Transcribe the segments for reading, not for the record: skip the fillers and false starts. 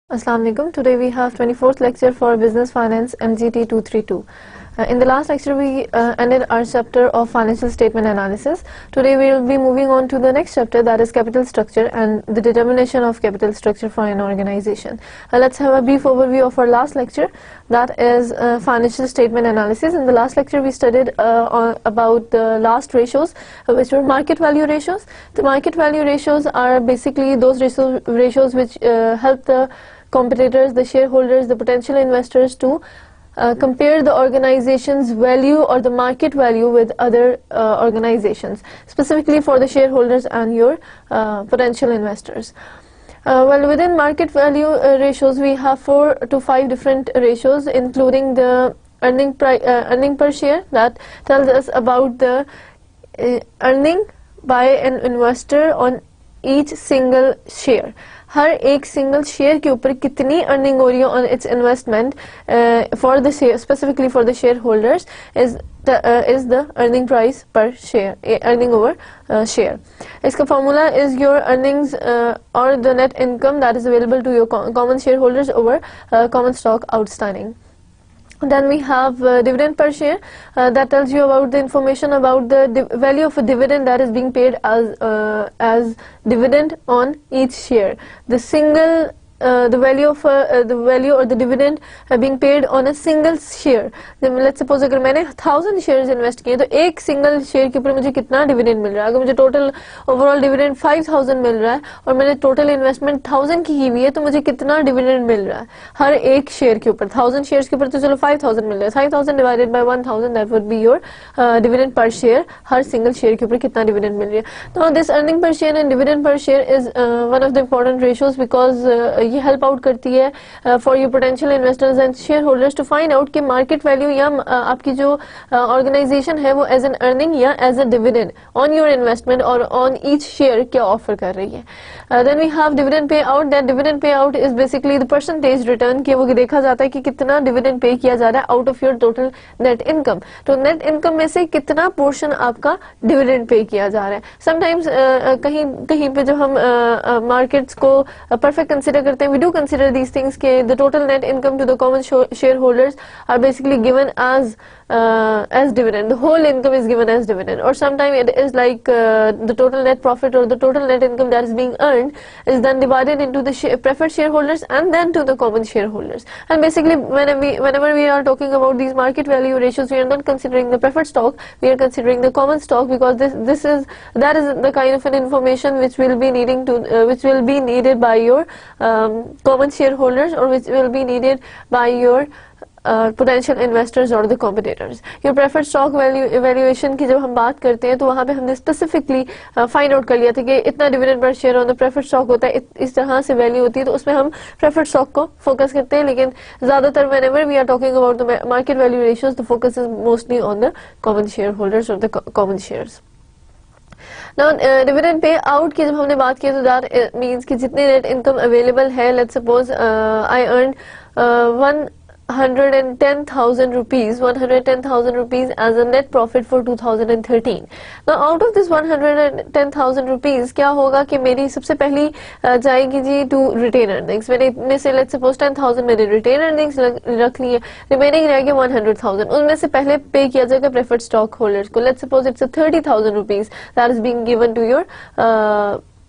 Assalamu alaikum. Today we have 24th lecture for Business Finance MGT 232. In the last lecture we ended our chapter of financial statement analysis. Today we will be moving on to the next chapter, that is capital structure and the determination of capital structure for an organization. Let's have a brief overview of our last lecture, that is financial statement analysis. In the last lecture we studied about the last ratios, which were market value ratios. The market value ratios are basically those ratios which help the competitors, the shareholders, the potential investors to compare the organization's value or the market value with other organizations, specifically for the shareholders and your potential investors. Well, within market value ratios, we have 4 to 5 different ratios, including the earning per share, that tells us about the earning by an investor on each single share. हर एक single share के ऊपर कितनी earning हो रही है on its investment for the share, specifically for the share holders is the earning price per share, earning over share. इसका formula is your earnings और the net income that is available to your common share holders over common stock outstanding. Then we have dividend per share, that tells you about the information about the value of a dividend that is being paid as dividend on each share. The value of the value or the dividend being paid on a single share. Let's suppose अगर मैंने 1000 shares invest किए तो एक single share के ऊपर मुझे कितना dividend मिल रहा है. अगर मुझे total overall dividend 5000 मिल रहा है और मैंने total investment 1000 की हुई है तो मुझे कितना dividend मिल रहा है हर एक share के ऊपर. 1000 shares के ऊपर तो चलो 5000 मिल रहा है. 5000 divided by 1000, that would be your dividend per share. Her single share के ऊपर कितना dividend मिल रही है. Now this earning per share and dividend per share is one of the important ratios because ये हेल्प आउट करती है for your potential investors and share holders to find out कि market value या आपकी जो organisation है वो as an earning या as a dividend on your investment और ऑन ईच शेयर क्या ऑफर कर रही है. Then we have dividend pay out. That dividend pay out is basically the percentage return कि वो देखा जाता है कि कितना डिविडेंड पे किया जा रहा है out of your total net income. तो नेट इनकम में से कितना पोर्शन आपका डिविडेंड पे किया जा रहा है. समटाइम्स कहीं पे जब हम मार्केट्स को परफेक्ट कंसिडर करते हैं, we do consider these things के the total net income to the common shareholders are basically given as dividend. The whole income is given as dividend, or sometimes it is like the total net profit or the total net income that is being earned is then divided into the preferred shareholders and then to the common shareholders. And basically whenever we are talking about these market value ratios, we are not considering the preferred stock, we are considering the common stock, because that is the kind of an information which will be needed by your common shareholders, or which will be needed by your potential investors or the competitors. Your preferred stock evaluation की जब हम बात करते हैं तो वहाँ पे हमने specifically find out कर लिया था कि इतना dividend per share on the preferred stock होता है, इस तरह से value होती है, तो उसमें हम preferred stock को focus करते हैं. लेकिन ज़्यादातर whenever we are talking about the market value ratios, the focus is mostly on the common shareholders or the common shares. Now dividend pay out की जब हमने बात की तो that means कि जितने net income available है, let's suppose I earned 110,000 rupees as a net profit for 2013. Now out of this 110,000 rupees क्या होगा कि मेरी सबसे पहली जाएगी जी to retain earnings. मैंने इतने से let's suppose 10,000 मैंने retain earnings रख ली है, remaining रह गया 100,000. उनमें से पहले पे किया जाएगा preferred stock holders को. Let's suppose it's a 30,000 rupees that is being given to your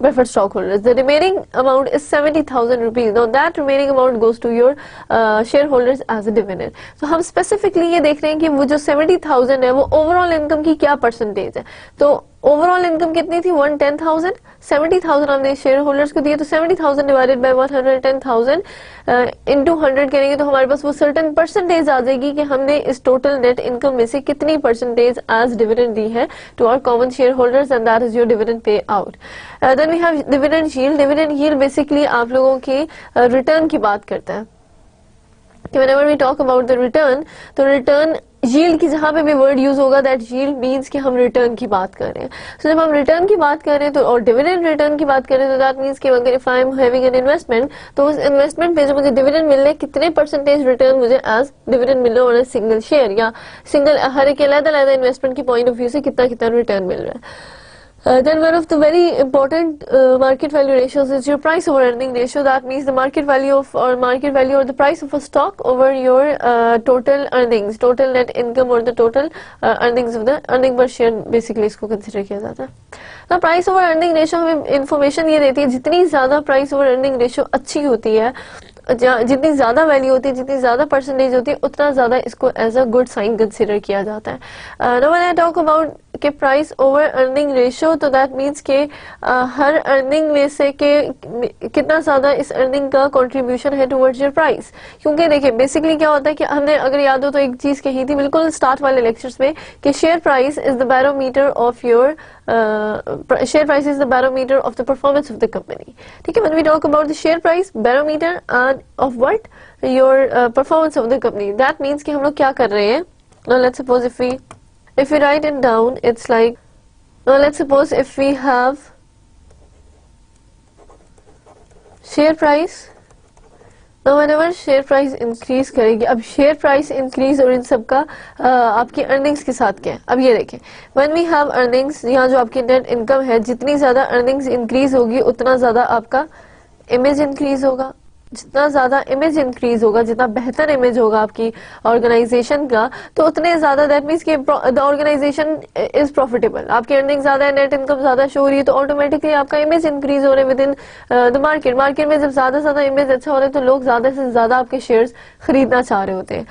preferred stockholders. The remaining amount is 70,000 rupees. Now that remaining amount goes to your shareholders as a dividend. So हम specifically ये देख रहे हैं कि वो जो 70,000 है वो overall income की क्या percentage है. तो ओवरऑल इनकम कितनी थी 110,000, 70,000 हमने शेयर होल्डर्स को दिए, तो 70,000 डिवाइडेड बाय 110,000 इनटू 100 करेंगे तो हमारे पास वो सर्टेन परसेंटेज आ जाएगी कि हमने इस टोटल नेट इनकम में से कितनी परसेंटेज एज डिविडेंड दी है to our common share holders, and that is your dividend pay out. Then we have dividend yield. Dividend yield basically आप लोगों की रिटर्न की बात करता है कि whenever we talk about the return, तो रिटर्न यील्ड की जहां पे भी वर्ड यूज होगा दैट यील्ड मींस कि हम रिटर्न की बात कर रहे हैं. सो जब हम रिटर्न की बात कर रहे हैं तो और डिविडेंड रिटर्न की बात कर रहे हैं तो दैट मींस कि अगर if I am having an investment तो उस इन्वेस्टमेंट पे जो मुझे डिविडेंड मिल रहे हैं कितने परसेंटेज रिटर्न मुझे एज डिविडेंड मिल रहा है और सिंगल शेयर या सिंगल हर एक अलग अलग इन्वेस्टमेंट की पॉइंट ऑफ व्यू से कितना कितना रिटर्न मिल रहा है. Then one of the very important market value ratios is your price over earning ratio. That means the market value or the price of a stock over your total earnings, total net income or the total earnings of the earning per share basically इसको consider किया जाता है. Now price over earning ratio हमें information ये देती है जितनी ज़्यादा price over earning ratio अच्छी होती है, जितनी ज़्यादा वैल्यू होती है, जितनी ज़्यादा परसेंटेज होती है, उतना ज़्यादा इसको as a good sign consider किया जाता है. Now when I talk about के प्राइस ओवर अर्निंग रेशियो, तो दैट मीन्स के हर अर्निंग में से के कितना ज़्यादा इस अर्निंग का कंट्रीब्यूशन है टुवर्ड्स योर प्राइस. क्योंकि देखिए बेसिकली क्या होता है कि हमने अगर याद हो तो एक चीज़ कही थी बिल्कुल स्टार्ट वाले लेक्चर्स में कि share price is the barometer of your share price is the barometer of the performance of the company. ठीक है, when we talk about the share price, barometer of what? Your performance of the company. That means कि हम लोग क्या कर रहे हैं? Now let's suppose if we write it down, it's like, now let's suppose if we have share price. Now whenever share price increase करेगी, अब share price increase और इन सब का आपकी earnings के साथ क्या है? अब ये देखें, when we have earnings, यहाँ जो आपकी net income है, जितनी ज़्यादा earnings increase होगी उतना ज़्यादा आपका image increase होगा. जितना ज़्यादा इमेज इंक्रीज होगा, जितना बेहतर इमेज होगा आपकी ऑर्गेनाइजेशन का, तो उतने ज़्यादा दैट मीन्स कि द ऑर्गेनाइजेशन इज प्रॉफिटेबल. आपकी अर्निंग ज़्यादा है, नेट इनकम ज़्यादा शो हो रही है, तो ऑटोमेटिकली आपका इमेज इंक्रीज हो रहा है with in the market. Market में जब ज़्यादा से ज़्यादा इमेज अच्छा हो रहा है तो लोग ज़्यादा से ज़्यादा आपके शेयर्स खरीदना चाह रहे होते हैं.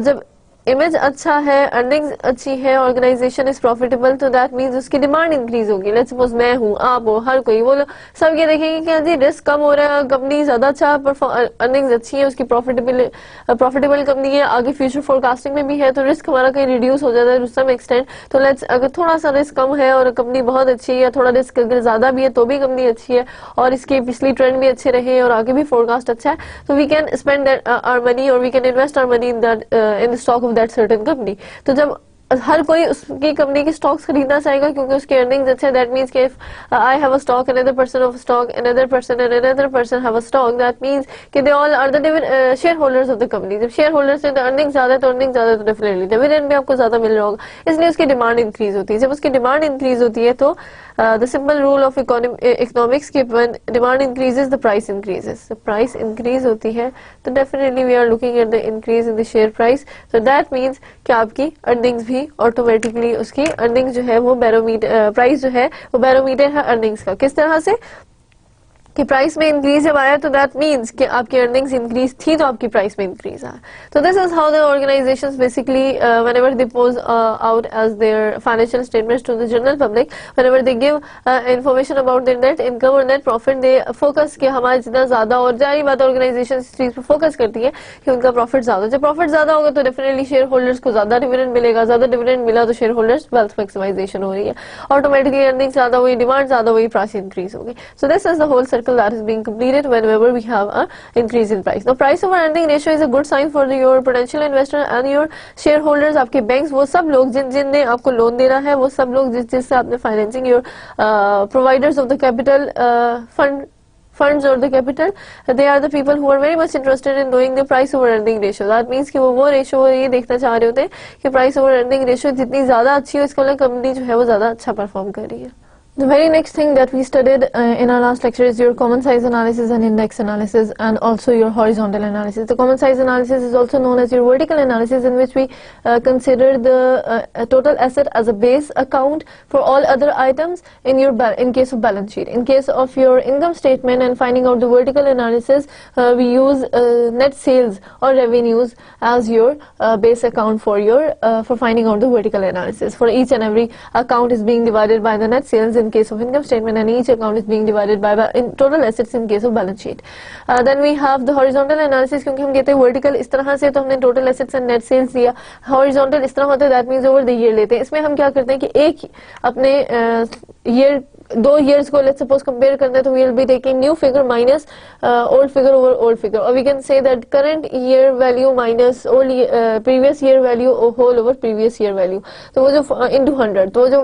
जब इमेज अच्छा है, अर्निंग्स अच्छी है, ऑर्गेनाइजेशन इज प्रॉफिटेबल, तो दैट मीन्स उसकी डिमांड इंक्रीज होगी. लेट्स सपोज मैं हूँ, आप हो, हर कोई, वो सब ये देखेंगे कि जी रिस्क कम हो रहा है, कंपनी ज्यादा अच्छा, अर्निंग्स अच्छी है, उसकी प्रॉफिटेबल कंपनी है, आगे फ्यूचर फोरकास्टिंग में भी है, तो रिस्क हमारा कहीं रिड्यूस हो जाता है टू सम एक्सटेंट. तो लेट्स अगर थोड़ा सा रिस्क कम है और कंपनी बहुत अच्छी है, थोड़ा रिस्क अगर ज्यादा भी है तो भी कंपनी अच्छी है और इसके पिछली ट्रेंड भी अच्छे रहे और आगे भी फोरकास्ट अच्छा है, तो we can spend our money और we can invest our money in the stock of that certain company. तो जब हर कोई उसकी कंपनी के स्टॉक्स खरीदना चाहेगा क्योंकि उसके अर्निंग्स अच्छे, दैट मींस कि if I have a stock, another person of stock, another person and another person have a stock, that means कि they all are the share holders of the company. जब share holders हैं तो earning ज्यादा है, तो earning ज्यादा तो definitely dividend भी आपको ज्यादा मिल रहा होगा, इसलिए उसकी डिमांड इंक्रीज होती है. जब उसकी डिमांड इंक्रीज होती है तो the simple rule of economics की when demand increases the price increases. Price increase होती है तो definitely we are looking at the increase in the share price. तो दैट मींस कि आपकी अर्निंग्स भी ऑटोमेटिकली उसकी अर्निंग जो है वो बैरोमीटर, प्राइस जो है वो बैरोमीटर है अर्निंग्स का. किस तरह से कि प्राइस में इंक्रीज जब आया तो दैट मीन्स कि आपकी अर्निंग्स इंक्रीज थी तो आपकी प्राइस में इंक्रीज आया. तो this is how the organisations basically whenever they pose out as their financial statements to the general public, whenever they give information about their net income और net profit, they focus कि हमारा जितना ज्यादा, और जारी बात ऑर्गेनाइजेशन इस चीज पर फोकस करती है कि उनका प्रॉफिट ज्यादा. जब प्रॉफिट ज्यादा होगा तो डेफिनेटली शेयर होल्डर्स को ज्यादा डिविडेंड मिलेगा, ज्यादा डिविडेंड मिला तो शेयर होल्डर्स वेल्थ मैक्सिमाइजेशन हो रही है, ऑटोमेटिकली अर्निंग ज्यादा हुई, डिमांड ज्यादा हुई, प्राइस इंक्रीज होगी. So this is the whole circle that is being completed whenever we have a increase in price. Now price over earning ratio is a good sign for your potential investor and your shareholders. आपके banks, वो सब लोग जिनने आपको loan देना है, वो सब लोग जिससे आपने financing, your providers of the capital funds or the capital, they are the people who are very much interested in knowing the price over earning ratio. That means कि वो ratio ये देखना चाह रहे होते हैं कि price over earning ratio जितनी ज्यादा अच्छी हो, इसका मतलब कंपनी जो है वो ज्यादा अच्छा परफॉर्म कर रही है. The very next thing that we studied in our last lecture is your common size analysis and index analysis, and also your horizontal analysis. The common size analysis is also known as your vertical analysis, in which we consider the total asset as a base account for all other items in case of balance sheet. In case of your income statement and finding out the vertical analysis, we use net sales or revenues as your base account for finding out the vertical analysis. For each and every account is being divided by the net sales in case of income statement, and each account is being divided by in total assets in case of balance sheet. Then we have the horizontal analysis, क्योंकि हम कहते हैं vertical इस तरह से, तो हमने total assets and net sales लिया. Horizontal इस तरह होता है, that means over the year लेते हैं. इसमें हम क्या करते हैं कि एक अपने year, 2 years को let's suppose compare करना है, तो we will be taking new figure minus old figure over old figure, or we can say that current year value minus previous year value whole over previous year value. तो वो जो into 100, तो वो जो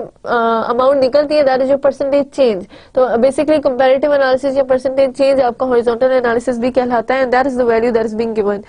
amount निकलती है that is your percentage change. तो basically comparative analysis या percentage change आपका horizontal analysis भी कहलाता है, and that is the value that is being given.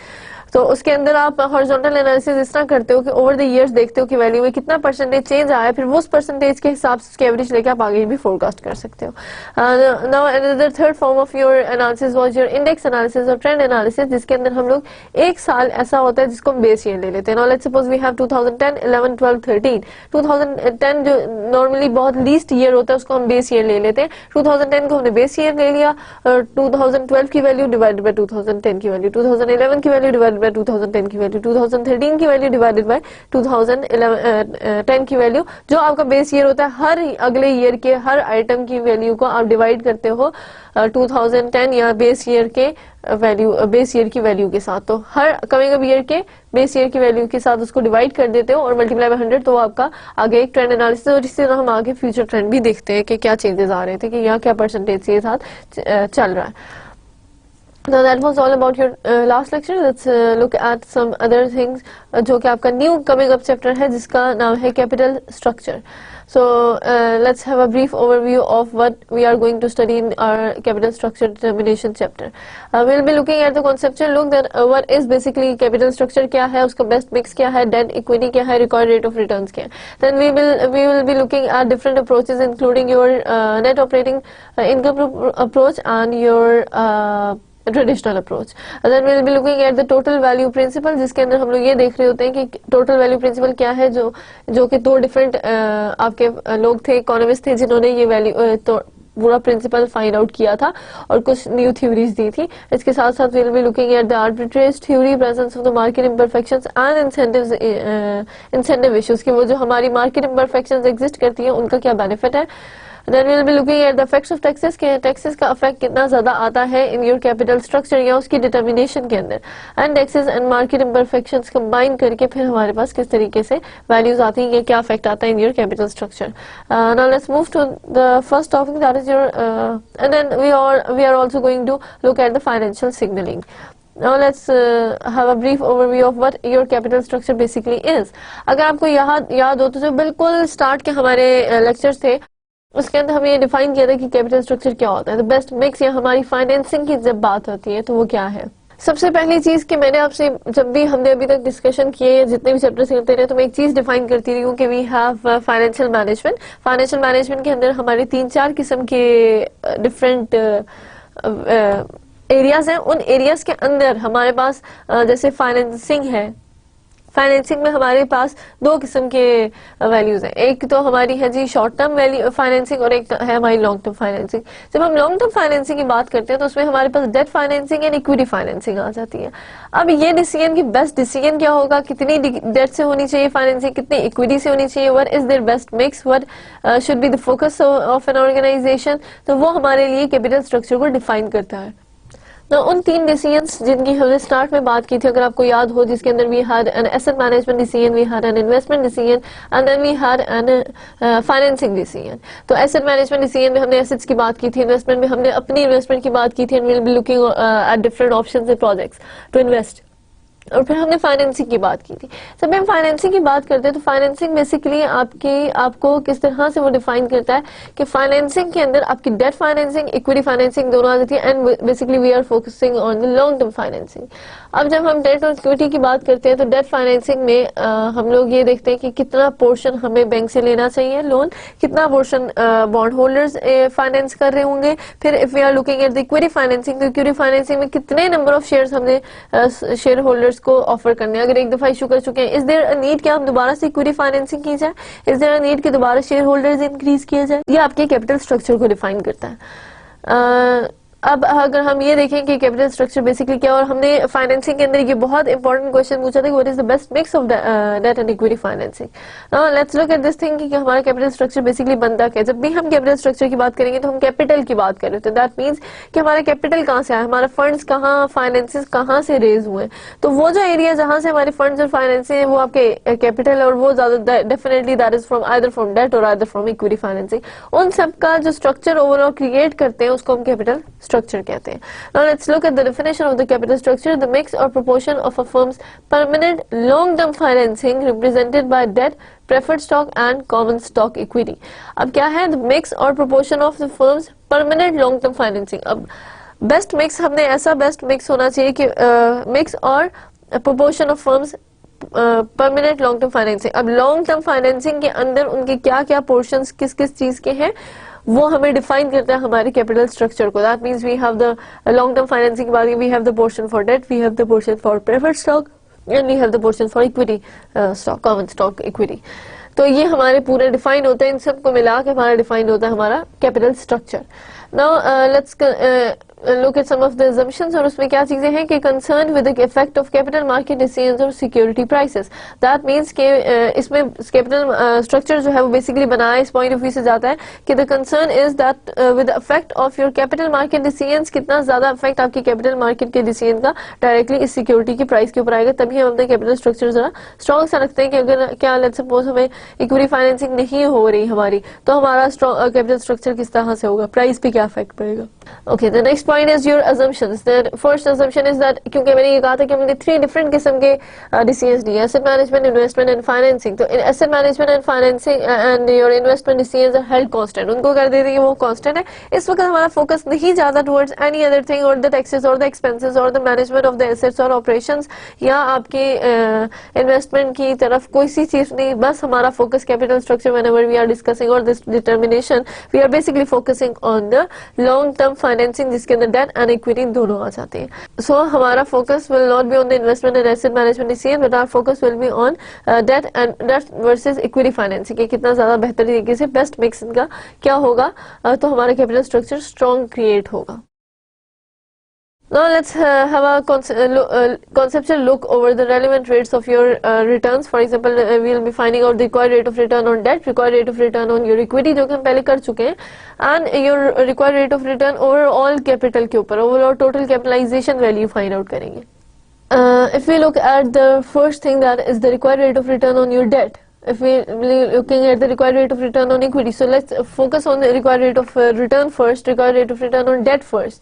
तो उसके अंदर आप हॉरिजॉन्टल एनालिसिस इस तरह करते हो कि ओवर द ईयर्स देखते हो कि वैल्यू में कितना परसेंटेज चेंज आया है, फिर उस परसेंटेज के हिसाब से उसकी एवरेज लेके आप आगे भी फोरकास्ट कर सकते हो. Now another third form of your analysis was your index analysis और ट्रेंड एनालिसिस, जिसके अंदर हम लोग एक साल ऐसा होता है जिसको हम बेस ईयर ले लेते हैं. Now let's suppose we have 2010, 11, 12, 13. 2010 जो नॉर्मली बहुत लीस्ट ईयर होता है उसको हम बेस ईयर ले लेते हैं. 2010 को हमने बेस ईयर ले लिया और 2012 की वैल्यू डिवाइडेड बाय 2010 की वैल्यू, 2011 की वैल्यू डिवाइडेड बाय 2010 की वैल्यू, 2013 की वैल्यू डिवाइडेड बाय 2010 की वैल्यू. जो आपका बेस ईयर होता है हर अगले ईयर के हर आइटम की वैल्यू को आप डिवाइड करते हो 2010 या बेस ईयर के वैल्यू, बेस ईयर की वैल्यू के साथ. तो हर कमिंग अप ईयर के बेस ईयर की वैल्यू के साथ उसको डिवाइड कर देते हो और मल्टीप्लाई बाय 100. तो आपका आगे एक ट्रेंड एनालिसिस, और इसी तरह हम आगे फ्यूचर ट्रेंड भी देखते हैं कि क्या चेंजेस आ रहे थे, कि यहाँ क्या परसेंटेज के साथ चल रहा है. Now that was all about your last lecture. Let's look at some other things जो कि आपका new coming up chapter है जिसका नाम है capital structure. So let's have a brief overview of what we are going to study in our capital structure determination chapter. We'll be looking at the conceptual look that what is basically capital structure, क्या है उसका best mix, क्या है debt equity, क्या है required rate of returns क्या है. Then we will be looking at different approaches including your net operating income approach and your traditional approach. Then we will be looking at the total value principle, जिसके अंदर हम लोग ये देख रहे होते हैं कि टोटल वैल्यू प्रिंसिपल क्या है, जो कि दो डिफरेंट आपके लोग थे, इकोनॉमिस्ट थे, जिन्होंने ये वैल्यू तो पूरा प्रिंसिपल फाइंड आउट किया था और कुछ न्यू थ्योरीज दी थी. इसके साथ साथ we will be looking at the arbitrage theory, presence of the market imperfections and incentive issues, कि वो जो हमारी मार्केट इम्परफेक्शंस एग्जिस्ट करती है उनका क्या बेनिफिट है. Then we will be looking at the effects of taxes, के taxes का effect कितना ज्यादा आता है in your capital structure या उसकी determination के अंदर, and taxes and market imperfections combine करके फिर हमारे पास किस तरीके से values आती हैं, क्या effect आता है in your capital structure. Now let's move to the first topic, that is your and then we are also going to look at the financial signaling. Now let's have a brief overview of what your capital structure basically is. अगर आपको याद हो तो जो बिल्कुल start के हमारे lectures थे उसके अंदर हमें ये डिफाइन किया था कि कैपिटल स्ट्रक्चर क्या होता है. तो बेस्ट मिक्स या हमारी फाइनेंसिंग की जब बात होती है तो वो क्या है. सबसे पहली चीज कि मैंने आपसे जब भी हमने अभी तक डिस्कशन किए या जितने भी चैप्टर से करते रहे तो मैं एक चीज डिफाइन करती रही हूँ कि we have financial management. Financial management के अंदर हमारे 3-4 किस्म के डिफरेंट एरियाज हैं. उन एरियाज के अंदर हमारे पास जैसे फाइनेंसिंग है, फाइनेंसिंग में हमारे पास दो किस्म के वैल्यूज हैं. एक तो हमारी है जी शॉर्ट टर्म वैल्यू फाइनेंसिंग और एक है हमारी लॉन्ग टर्म फाइनेंसिंग. जब हम लॉन्ग टर्म फाइनेंसिंग की बात करते हैं तो उसमें हमारे पास debt financing and equity financing आ जाती है. अब ये डिसीजन की बेस्ट डिसीजन क्या होगा, कितनी डेट से होनी चाहिए फाइनेंसिंग, कितनी इक्विटी से होनी चाहिए, what is their best mix, what should be the focus of an organisation, तो वो हमारे लिए कैपिटल स्ट्रक्चर को डिफाइन करता है. तो उन 3 डिसीजंस जिनकी हमने स्टार्ट में बात की थी, अगर आपको याद हो, जिसके अंदर we had an asset management decision, we had an investment decision and then we had an financing decision. तो एसेट मैनेजमेंट डिसीजन में हमने एसेट्स की बात की थी, इन्वेस्टमेंट में हमने अपनी इन्वेस्टमेंट की बात की थी, and we will be looking at different options and projects to invest. और फिर हमने फाइनेंसिंग की बात की थी. जब हम फाइनेंसिंग की बात करते हैं तो फाइनेंसिंग बेसिकली आपको किस तरह से वो डिफाइन करता है कि फाइनेंसिंग के अंदर आपकी डेट फाइनेंसिंग, इक्विटी फाइनेंसिंग दोनों आ जाती है, and basically we are focusing on the long term financing. अब जब हम डेट और इक्विटी की बात करते हैं तो डेट फाइनेंसिंग में हम लोग ये देखते हैं कि कितना पोर्शन हमें बैंक से लेना चाहिए लोन, कितना पोर्शन बॉन्ड होल्डर्स फाइनेंस कर रहे होंगे. फिर if we are looking at the equity financing, तो इक्विटी फाइनेंसिंग में कितने नंबर ऑफ शेयर्स हमने शेयर होल्डर्स को ऑफर करने, अगर एक दफा इशू कर चुके हैं, इज देयर अ नीड कि हम दोबारा से इक्विटी फाइनेंसिंग की जाए, इज देयर अ नीड कि दोबारा शेयर होल्डर्स इंक्रीज किया जाए. ये आपके कैपिटल स्ट्रक्चर को डिफाइन करता है. अब अगर हम ये देखें कि कैपिटल स्ट्रक्चर बेसिकली क्या, और हमने फाइनेंसिंग के अंदर ये बहुत इंपॉर्टेंट क्वेश्चन पूछा था कि what is the best mix of debt and equity financing. Now let's look at this thing कि हमारा कैपिटल स्ट्रक्चर बेसिकली बनता क्या है. जब भी हम कैपिटल स्ट्रक्चर की बात करेंगे तो हम कैपिटल की बात कर रहे हैं. दैट मीन्स कि हमारा कैपिटल कहाँ से आया, हमारा फंड्स कहाँ, फाइनेंसेस कहाँ से रेज हुए. तो वो जो एरिया जहां से हमारे फंड्स और फाइनेंस है वो आपके कैपिटल, और वो ज्यादा definitely that is from either from debt और आइदर फ्रॉम इक्विटी फाइनेंसिंग. उन सब का जो स्ट्रक्चर ओवरऑल क्रिएट करते हैं उसको हम कैपिटल स्ट्रक्चर कहते हैं. Now let's look at the definition of the capital structure. The mix or proportion of a firm's permanent long-term financing represented by debt, preferred stock and common stock equity. अब क्या है the mix or proportion of the firm's permanent long-term financing. अब best mix हमने ऐसा best mix होना चाहिए कि mix और proportion of firms permanent long term financing. अब लॉन्ग टर्म फाइनेंसिंग के अंदर उनके क्या क्या पोर्शंस किस किस चीज के हैं वो हमें डिफाइन करता है हमारे कैपिटल स्ट्रक्चर को. That means we have the long term financing के बाद we have the portion for debt, we have the portion for preferred stock and we have the portion for equity stock, common stock equity. तो ये हमारे पूरे define होते हैं, इन सबको मिला के हमारा डिफाइन होता है हमारा capital structure. Now let's look at some of the assumptions. और उसमें क्या चीजें हैं कि concerned with the effect of capital market decisions और security prices. That means कि इसमें capital structure जो है वो basically बनाया इस point of view से जाता है कि the concern is that with the effect of your capital market decisions, कितना ज्यादा effect आपकी capital market के decision का directly इस security की price के ऊपर आएगा. तभी हम अपने capital structure जरा strong सा रखते हैं कि अगर क्या let's suppose हमें equity financing नहीं हो रही हमारी तो हमारा strong capital structure किस तरह से होगा, price पे क्या effect पड़ेगा. Okay, the next point is your assumptions. The first assumption is that क्योंकि मैंने ये कहा था कि हमने 3 different किस्म के decisions दिए, asset management, investment and financing. तो asset management and financing and your investment decisions are held constant. उनको कर देते हैं कि वो constant है. इस वक्त हमारा focus नहीं जाता towards any other thing or the taxes or the expenses or the management of the assets or operations या आपके investment की तरफ कोई सी चीज नहीं. बस हमारा focus capital structure whenever we are discussing or this determination we are basically focusing on the long term financing जिसके अंदर डेट एंड इक्विटी दोनों आ जाते हैं. सो हमारा focus will not be on the investment and asset management decision but our focus will be on debt and debt versus equity financing के कितना ज्यादा बेहतर तरीके से बेस्ट मिक्स इनका क्या होगा तो हमारा कैपिटल स्ट्रक्चर स्ट्रॉन्ग क्रिएट होगा. Now let's have a conceptual look over the relevant rates of your returns. For example, we will be finding out the required rate of return on debt, required rate of return on your equity जो कि हम पहले कर चुके हैं, and your required rate of return over all capital के ऊपर, overall total capitalization value find out करेंगे. If we look at the first thing that is the required rate of return on your debt. If we looking at the required rate of return on equity, so let's focus on the required rate of return first, required rate of return on debt first.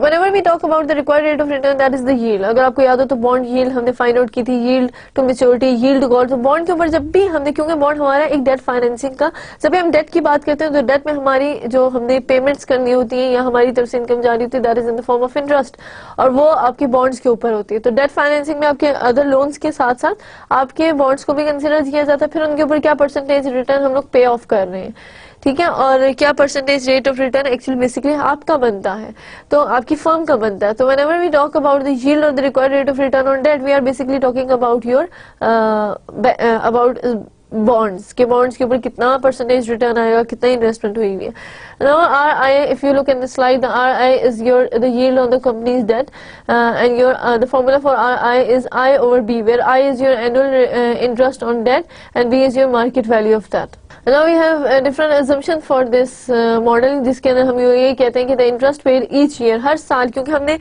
Whenever we talk about the required rate of return, that is the yield. अगर आपको याद हो तो bond yield हमने find out की थी, yield to maturity, yield to call. तो bond के ऊपर जब भी हमने, क्योंकि बॉन्ड हमारा एक डेट फाइनेंसिंग का, जब भी हम डेट की बात करते हैं तो डेट में हमारी जो हमने पेमेंट्स करनी होती है या हमारी तरफ से इनकम जा रही होती है that is in the form of interest और वो आपके बॉन्ड्स के ऊपर होती है. तो डेट फाइनेंसिंग में आपके अदर लोन्स के साथ साथ आपके बॉन्ड्स को भी कंसिडर किया जाता है. फिर उनके ऊपर क्या परसेंटेज रिटर्न हम लोग पे ऑफ कर रहे हैं, ठीक है, और क्या percentage rate of return actually basically आपका बनता है, तो आपकी फर्म का बनता है. तो whenever we talk about the yield और the required rate of return on debt we are basically talking about your about bonds के ऊपर कितना परसेंटेज रिटर्न आएगा, कितना इन्वेस्टमेंट हुई है. Now RI, if you look in the slide, the RI is the yield on the company's debt, and the formula for RI is I over B, where I is your annual interest on debt and B is your market value of that. Now we have a different assumption for this model, जिसके अंदर हम ये कहते हैं कि the interest paid each year, हर साल, क्योंकि हमने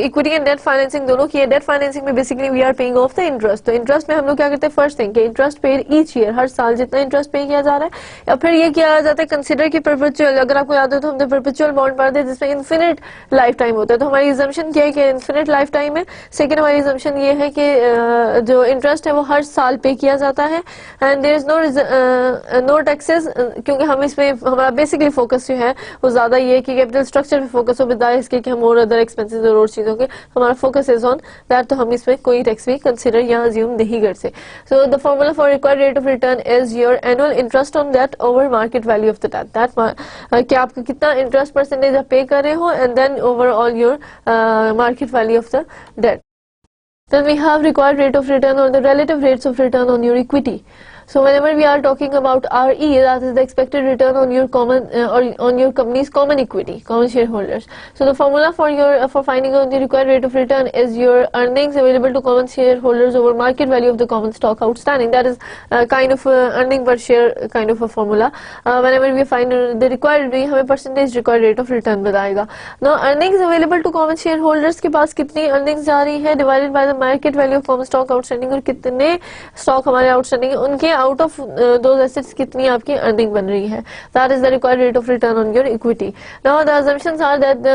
इक्विटी एंड डेट फाइनेंसिंग दोनों की है. डेट फाइनेंसिंग में basically we are paying off the interest. तो इंटरेस्ट में हम लोग क्या करते हैं, फर्स्ट थिंग कि इंटरेस्ट पेड ईच ईयर, हर साल जितना इंटरेस्ट पे किया जा रहा है, या फिर ये किया जाता है कंसिडर की परपेचुअल. अगर आपको याद हो तो हमने परपेचुअल बॉन्ड पढ़ते हैं जिसमें इन्फिनिट लाइफ टाइम होता है. तो हमारी एजम्पशन क्या है कि इन्फिनिट लाइफ टाइम है. सेकेंड हमारी एजम्पशन ये है कि जो इंटरेस्ट है वो हर साल पे किया जाता है and there is no taxes, क्योंकि हम इसमें हमारा बेसिकली फोकस जो है वो ज्यादा ये है कि कैपिटल स्ट्रक्चर पे फोकस हो विद इसके कि हम और अदर एक्सपेंसेस और चीजों के हमारा फोकस इज ऑन दैट. तो हम इसमें कोई टैक्स भी कंसिडर या अज्यूम नहीं करते. So the formula for required rate of return is your annual interest on that over market value of the debt. That कि आपका कितना इंटरेस्ट परसेंटेज आप पे कर रहे हो and then overall your market value of the debt. Then we have required rate of return or the relative rates of return on your equity. So whenever we are talking about RE, that is the expected return on your common or on your company's common equity, common shareholders. So the formula for finding out the required rate of return is your earnings available to common shareholders over market value of the common stock outstanding. That is kind of earning per share kind of a formula. Whenever we find the required, हमें percentage required rate of return बताएगा. Now earnings available to common shareholders के पास कितनी earnings जा रही है divided by the market value of common stock outstanding, और कितने stock हमारे outstanding है उनके आउट ऑफ दोज एसेट्स कितनी आपकी अर्निंग बन रही है, that is the required rate of return on your equity. Now the assumptions are that the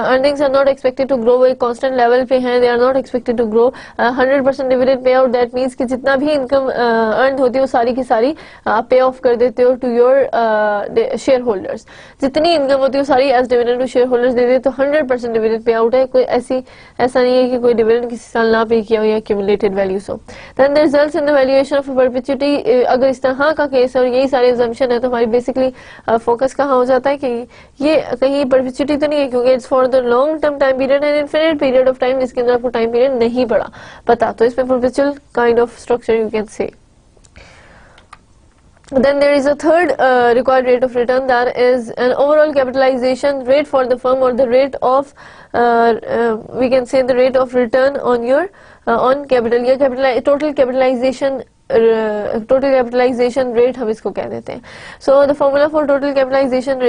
earnings are not expected to grow, वो एक कांस्टेंट लेवल पे हैं, they are not expected to grow. 100% dividend pay out, that means कि जितना भी income earn होती है वो सारी की सारी आप पे ऑफ कर देते हो टू योर शेयर होल्डर्स. जितनी इनकम होती है वो सारी as dividend to share holders दे देते, तो 100% डिविडेंड पे आउट है. कोई ऐसा नहीं है कि कोई डिविडेंड किसी साल ना पे किया हो या एक्यूमुलेटेड वैल्यूज हो. Then the results in the valuation of perpetuity, अगर इस तरह का केस और यही सारे assumption है तो हमारी बेसिकली फोकस कहाँ हो जाता है कि ये कहीं परपेचुइटी तो नहीं है, क्योंकि it's for the long term time period and infinite period of time, जिसके अंदर आपको टाइम पीरियड नहीं पता, तो इसमें perpetual kind of structure you can say. Then there is a third required rate of return, that is an overall capitalization rate for the firm, or the rate of we can say the rate of return on your on capital, या total capitalization rate हम इसको कह देते हैं. So the formula for total capitalization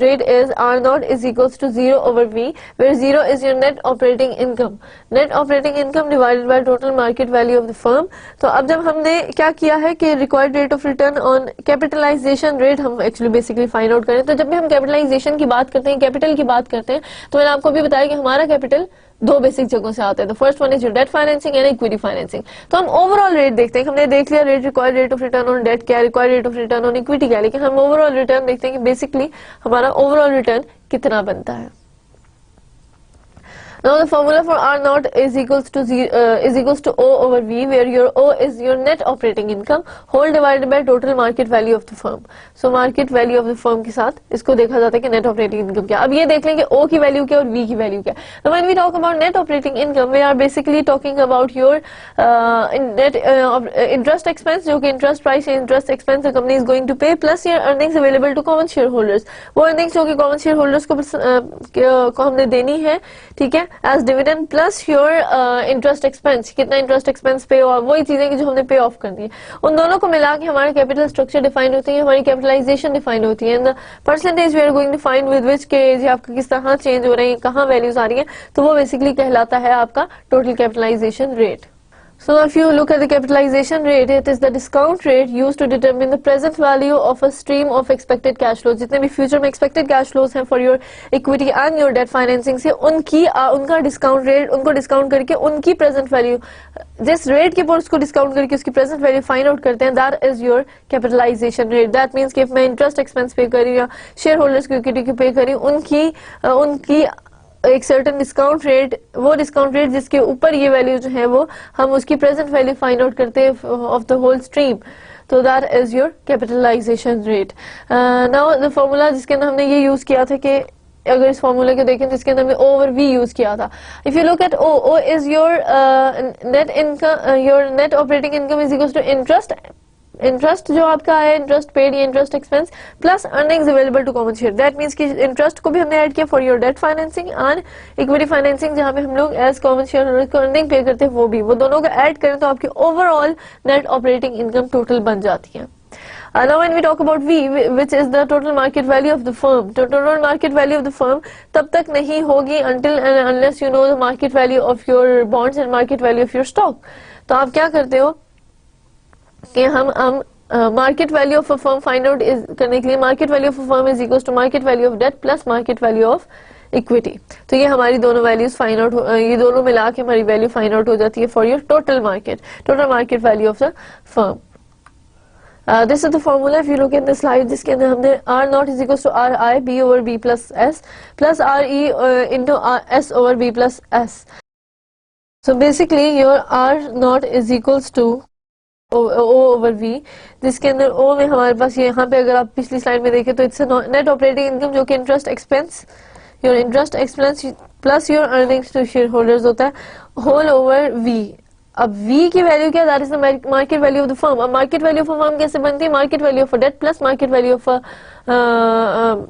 rate is R naught is equals to 0 over V, where 0 is your net operating income. Net operating income divided by total market value of the firm. तो अब जब हमने क्या किया है कि required rate of return on capitalization rate हम actually basically find out करें, तो जब भी हम capitalization की बात करते हैं, capital की बात करते हैं, तो मैंने आपको भी बताया कि हमारा capital दो बेसिक जगहों से आता है. तो first one is your debt financing and equity financing. तो हम ओवरऑल रेट देखते हैं, हमने देख लिया rate required rate of return on debt क्या, required rate of return on equity क्या, लेकिन हम ओवरऑल रिटर्न देखते हैं कि बेसिकली हमारा ओवरऑल रिटर्न कितना बनता है. Now the formula for R naught is equals to O over V, where your O is your net operating income whole divided by total market value of the firm. So market value of the firm के साथ इसको देखा जाता है कि net operating income क्या. अब ये देख लें कि O की वैल्यू क्या और V की वैल्यू क्या. Now when we talk about net operating income, we are basically talking about your net interest expense, जो कि interest price या interest expense the company is going to pay, plus your earnings available to common shareholders. वो earnings जो कि common shareholders को हमने देनी है, ठीक है, as dividend, plus your interest expense, कितना इंटरेस्ट एक्सपेंस पे ऑफ, वही चीजें कि जो हमने पे ऑफ कर दी है, उन दोनों को मिला के हमारी कैपिटल स्ट्रक्चर डिफाइन होती है, हमारी कैपिटलाइजेशन डिफाइन होती है. And percentage we are going to find with which के आपका किस तरह चेंज हो रहे हैं, कहाँ वैल्यूज आ रही है, तो वो बेसिकली कहलाता है आपका total capitalisation rate. So if you look at the capitalization rate, it is the discount rate used to determine the present value of a stream of expected cash flows. जितने भी future में expected cash flows हैं for your equity and your debt financing से उनका discount rate, उनको discount करके उनकी present value, जिस rate के ऊपर उसको discount करके उसकी present value find out करते हैं, that is your capitalization rate. That means कि if मैं interest expense pay करी या shareholders की equity की pay करी, उनकी एक सर्टेन डिस्काउंट रेट, वो डिस्काउंट रेट जिसके ऊपर ये वैल्यू जो है वो हम उसकी प्रेजेंट वैल्यू फाइंड आउट करते हैं ऑफ द होल स्ट्रीम, तो that is your capitalisation rate. Now the formula जिसके अंदर हमने ये यूज किया था कि अगर इस फॉर्मूले को देखें तो इसके अंदर हमने O over V यूज किया था. If you look at O is your net income, your net operating income is equal to interest जो आपका है, इंटरेस्ट पेड या interest expense plus earnings available to common share. That means कि interest को भी हमने ऐड किया for your debt financing and equity financing, जहां पे हम लोग एज कॉमन शेयर होल्डर को अर्निंग पे करते हैं, वो दोनों को ऐड करें तो आपकी overall net operating income total बन जाती है. Now when we talk about V, which is the total market value of the firm, total market value of the firm तब तक नहीं होगी until and unless you know the market value of your bonds and market value of your stock. तो आप क्या करते हो कि हम market value of a firm find out करने के लिए market value of a firm is equal to market value of debt plus market value of equity. तो ये हमारी दोनों वैल्यूज फाइंड आउट, ये दोनों मिला के हमारी वैल्यू फाइंड आउट हो जाती है for your total market value of the firm. This is the formula if you look in the slide, जिसके अंदर हमने R naught is equal to R I B over B plus S plus R E into S over B plus S. So basically your R naught is equals to O over V, जिसके अंदर O में हमारे पास ये यहाँ पे अगर आप पिछली स्लाइड में देखें तो इट्स नेट ऑपरेटिंग इनकम जो कि interest expense, your interest expense plus your earnings to share holders होता है होल ओवर V. अब V की वैल्यू क्या, that is the market value of the firm. अब मार्केट वैल्यू ऑफ फर्म कैसे बनती है, market value of debt plus market value of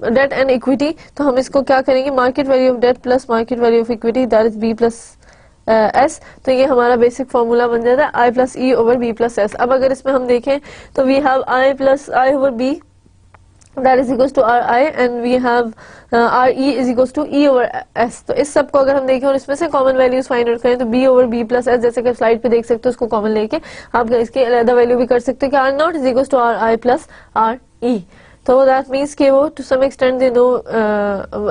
debt and equity. तो हम इसको क्या करेंगे, market value of debt plus market value of equity, that is B plus S. तो ये हमारा बेसिक फॉर्मूला बन जाता है I plus E over B plus S. अब अगर इसमें हम देखें तो we have I plus I over B that is equals to RI and we have RE is equals to E over S। तो इस सब को अगर हम देखें और इसमें से कॉमन वैल्यूज फाइंड आउट करें तो B over B plus S, जैसे कि आप स्लाइड पे देख सकते हो, उसको कॉमन लेके आप इसके अलग वैल्यू भी कर सकते हो कि R naught is equals to RI plus RE। तो दैट मीन्स कि वो टू सम एक्सटेंट दे दो,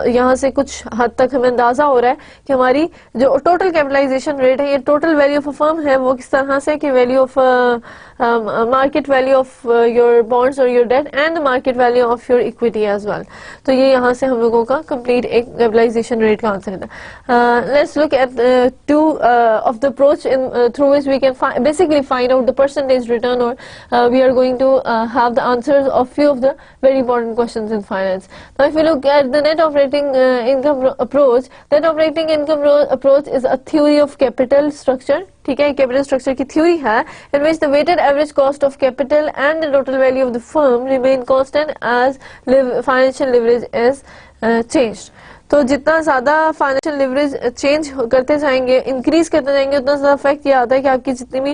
यहाँ से कुछ हद तक हमें अंदाजा हो रहा है कि हमारी जो टोटल कैपिटलाइजेशन रेट है, ये total value of a firm है, वो किस तरह से कि value of market value of your bonds और your debt and market value of your equity as well. तो ये यहाँ से हम लोगों का कंप्लीट एक कैपिटलाइजेशन रेट का आंसर है। Let's look at two of the approach in through which we can basically find out the percentage return, और we are going to have the answers of few of the very important questions in finance. Now if you look at the net operating income approach, net operating income approach is a theory of capital structure, ठीक है, capital structure की theory है, in which the weighted average cost of capital and the total value of the firm remain constant as financial leverage is changed। तो जितना ज्यादा financial leverage change करते जाएंगे, increase करते जाएंगे, उतना ज्यादा इफेक्ट ये आता है कि आपकी जितनी भी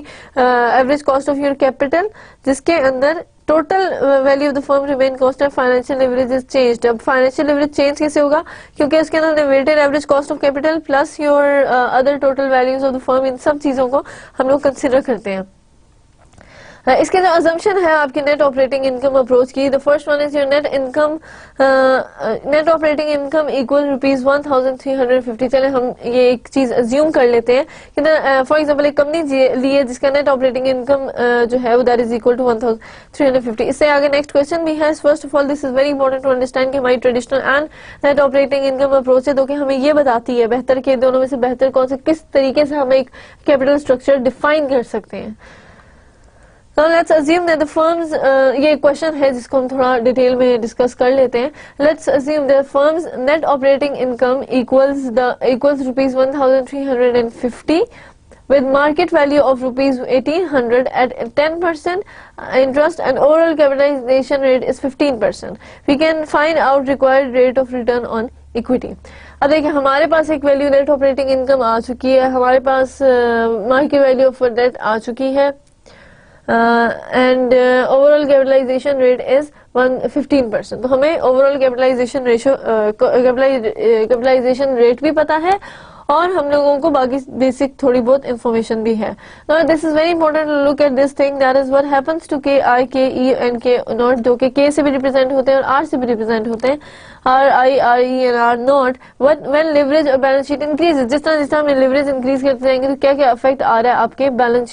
average cost of your capital जिसके अंदर total value of the firm remain constant, financial leverage is changed. अब फाइनेंशियल लिवरेज चेंज कैसे होगा, क्योंकि उसके अंदर weighted average cost of capital plus your other total values of the firm, इन सब चीजों को हम लोग कंसिडर करते हैं। इसके जो अजम्पशन है आपकी नेट ऑपरेटिंग इनकम अप्रोच की, the first one is your net income, net operating income equal ₹1350। चले हम ये एक चीज अज्यूम कर लेते हैं कि फॉर एग्जांपल एक कंपनी लिए जिसका नेट ऑपरेटिंग इनकम जो है वो दैट इज इक्वल टू 1350। इससे आगे नेक्स्ट क्वेश्चन भी है। First of all this is very important to understand कि हमारी traditional and net operating income approach है, तो कि हमें ये बताती है बेहतर के दोनों में से बेहतर कौन से, किस तरीके से हम एक कैपिटल स्ट्रक्चर डिफाइन कर सकते हैं। Now let's assume that the firms, ये क्वेश्चन है जिसको हम थोड़ा डिटेल में डिस्कस कर लेते हैं। Let's assume the firm's net operating income equals rupees 1350 with market value of rupees 1800 at 10% interest and overall capitalization rate is 15%. We can find out required rate of return on equity. अब देखिए हमारे पास एक value net operating income आ चुकी है, हमारे पास मार्केट वैल्यू ऑफ डेट आ चुकी है, and overall capitalisation rate is 15%। तो हमें overall capitalisation ratio capitalisation rate भी पता है और हम लोगों को बाकी बेसिक थोड़ी बहुत इंफॉर्मेशन भी है। Now this is very important to look at this thing, that is what happens to KI, KE and K naught, जो कि K से भी रिप्रेजेंट होते हैं और R से भी रिप्रेजेंट होते हैं, RI, RE and R naught। When leverage और बैलेंस शीट इंक्रीज, जिस तरह हम लेवरेज इंक्रीज करते जाएंगे तो क्या क्या इफेक्ट आ रहा है आपके बैलेंस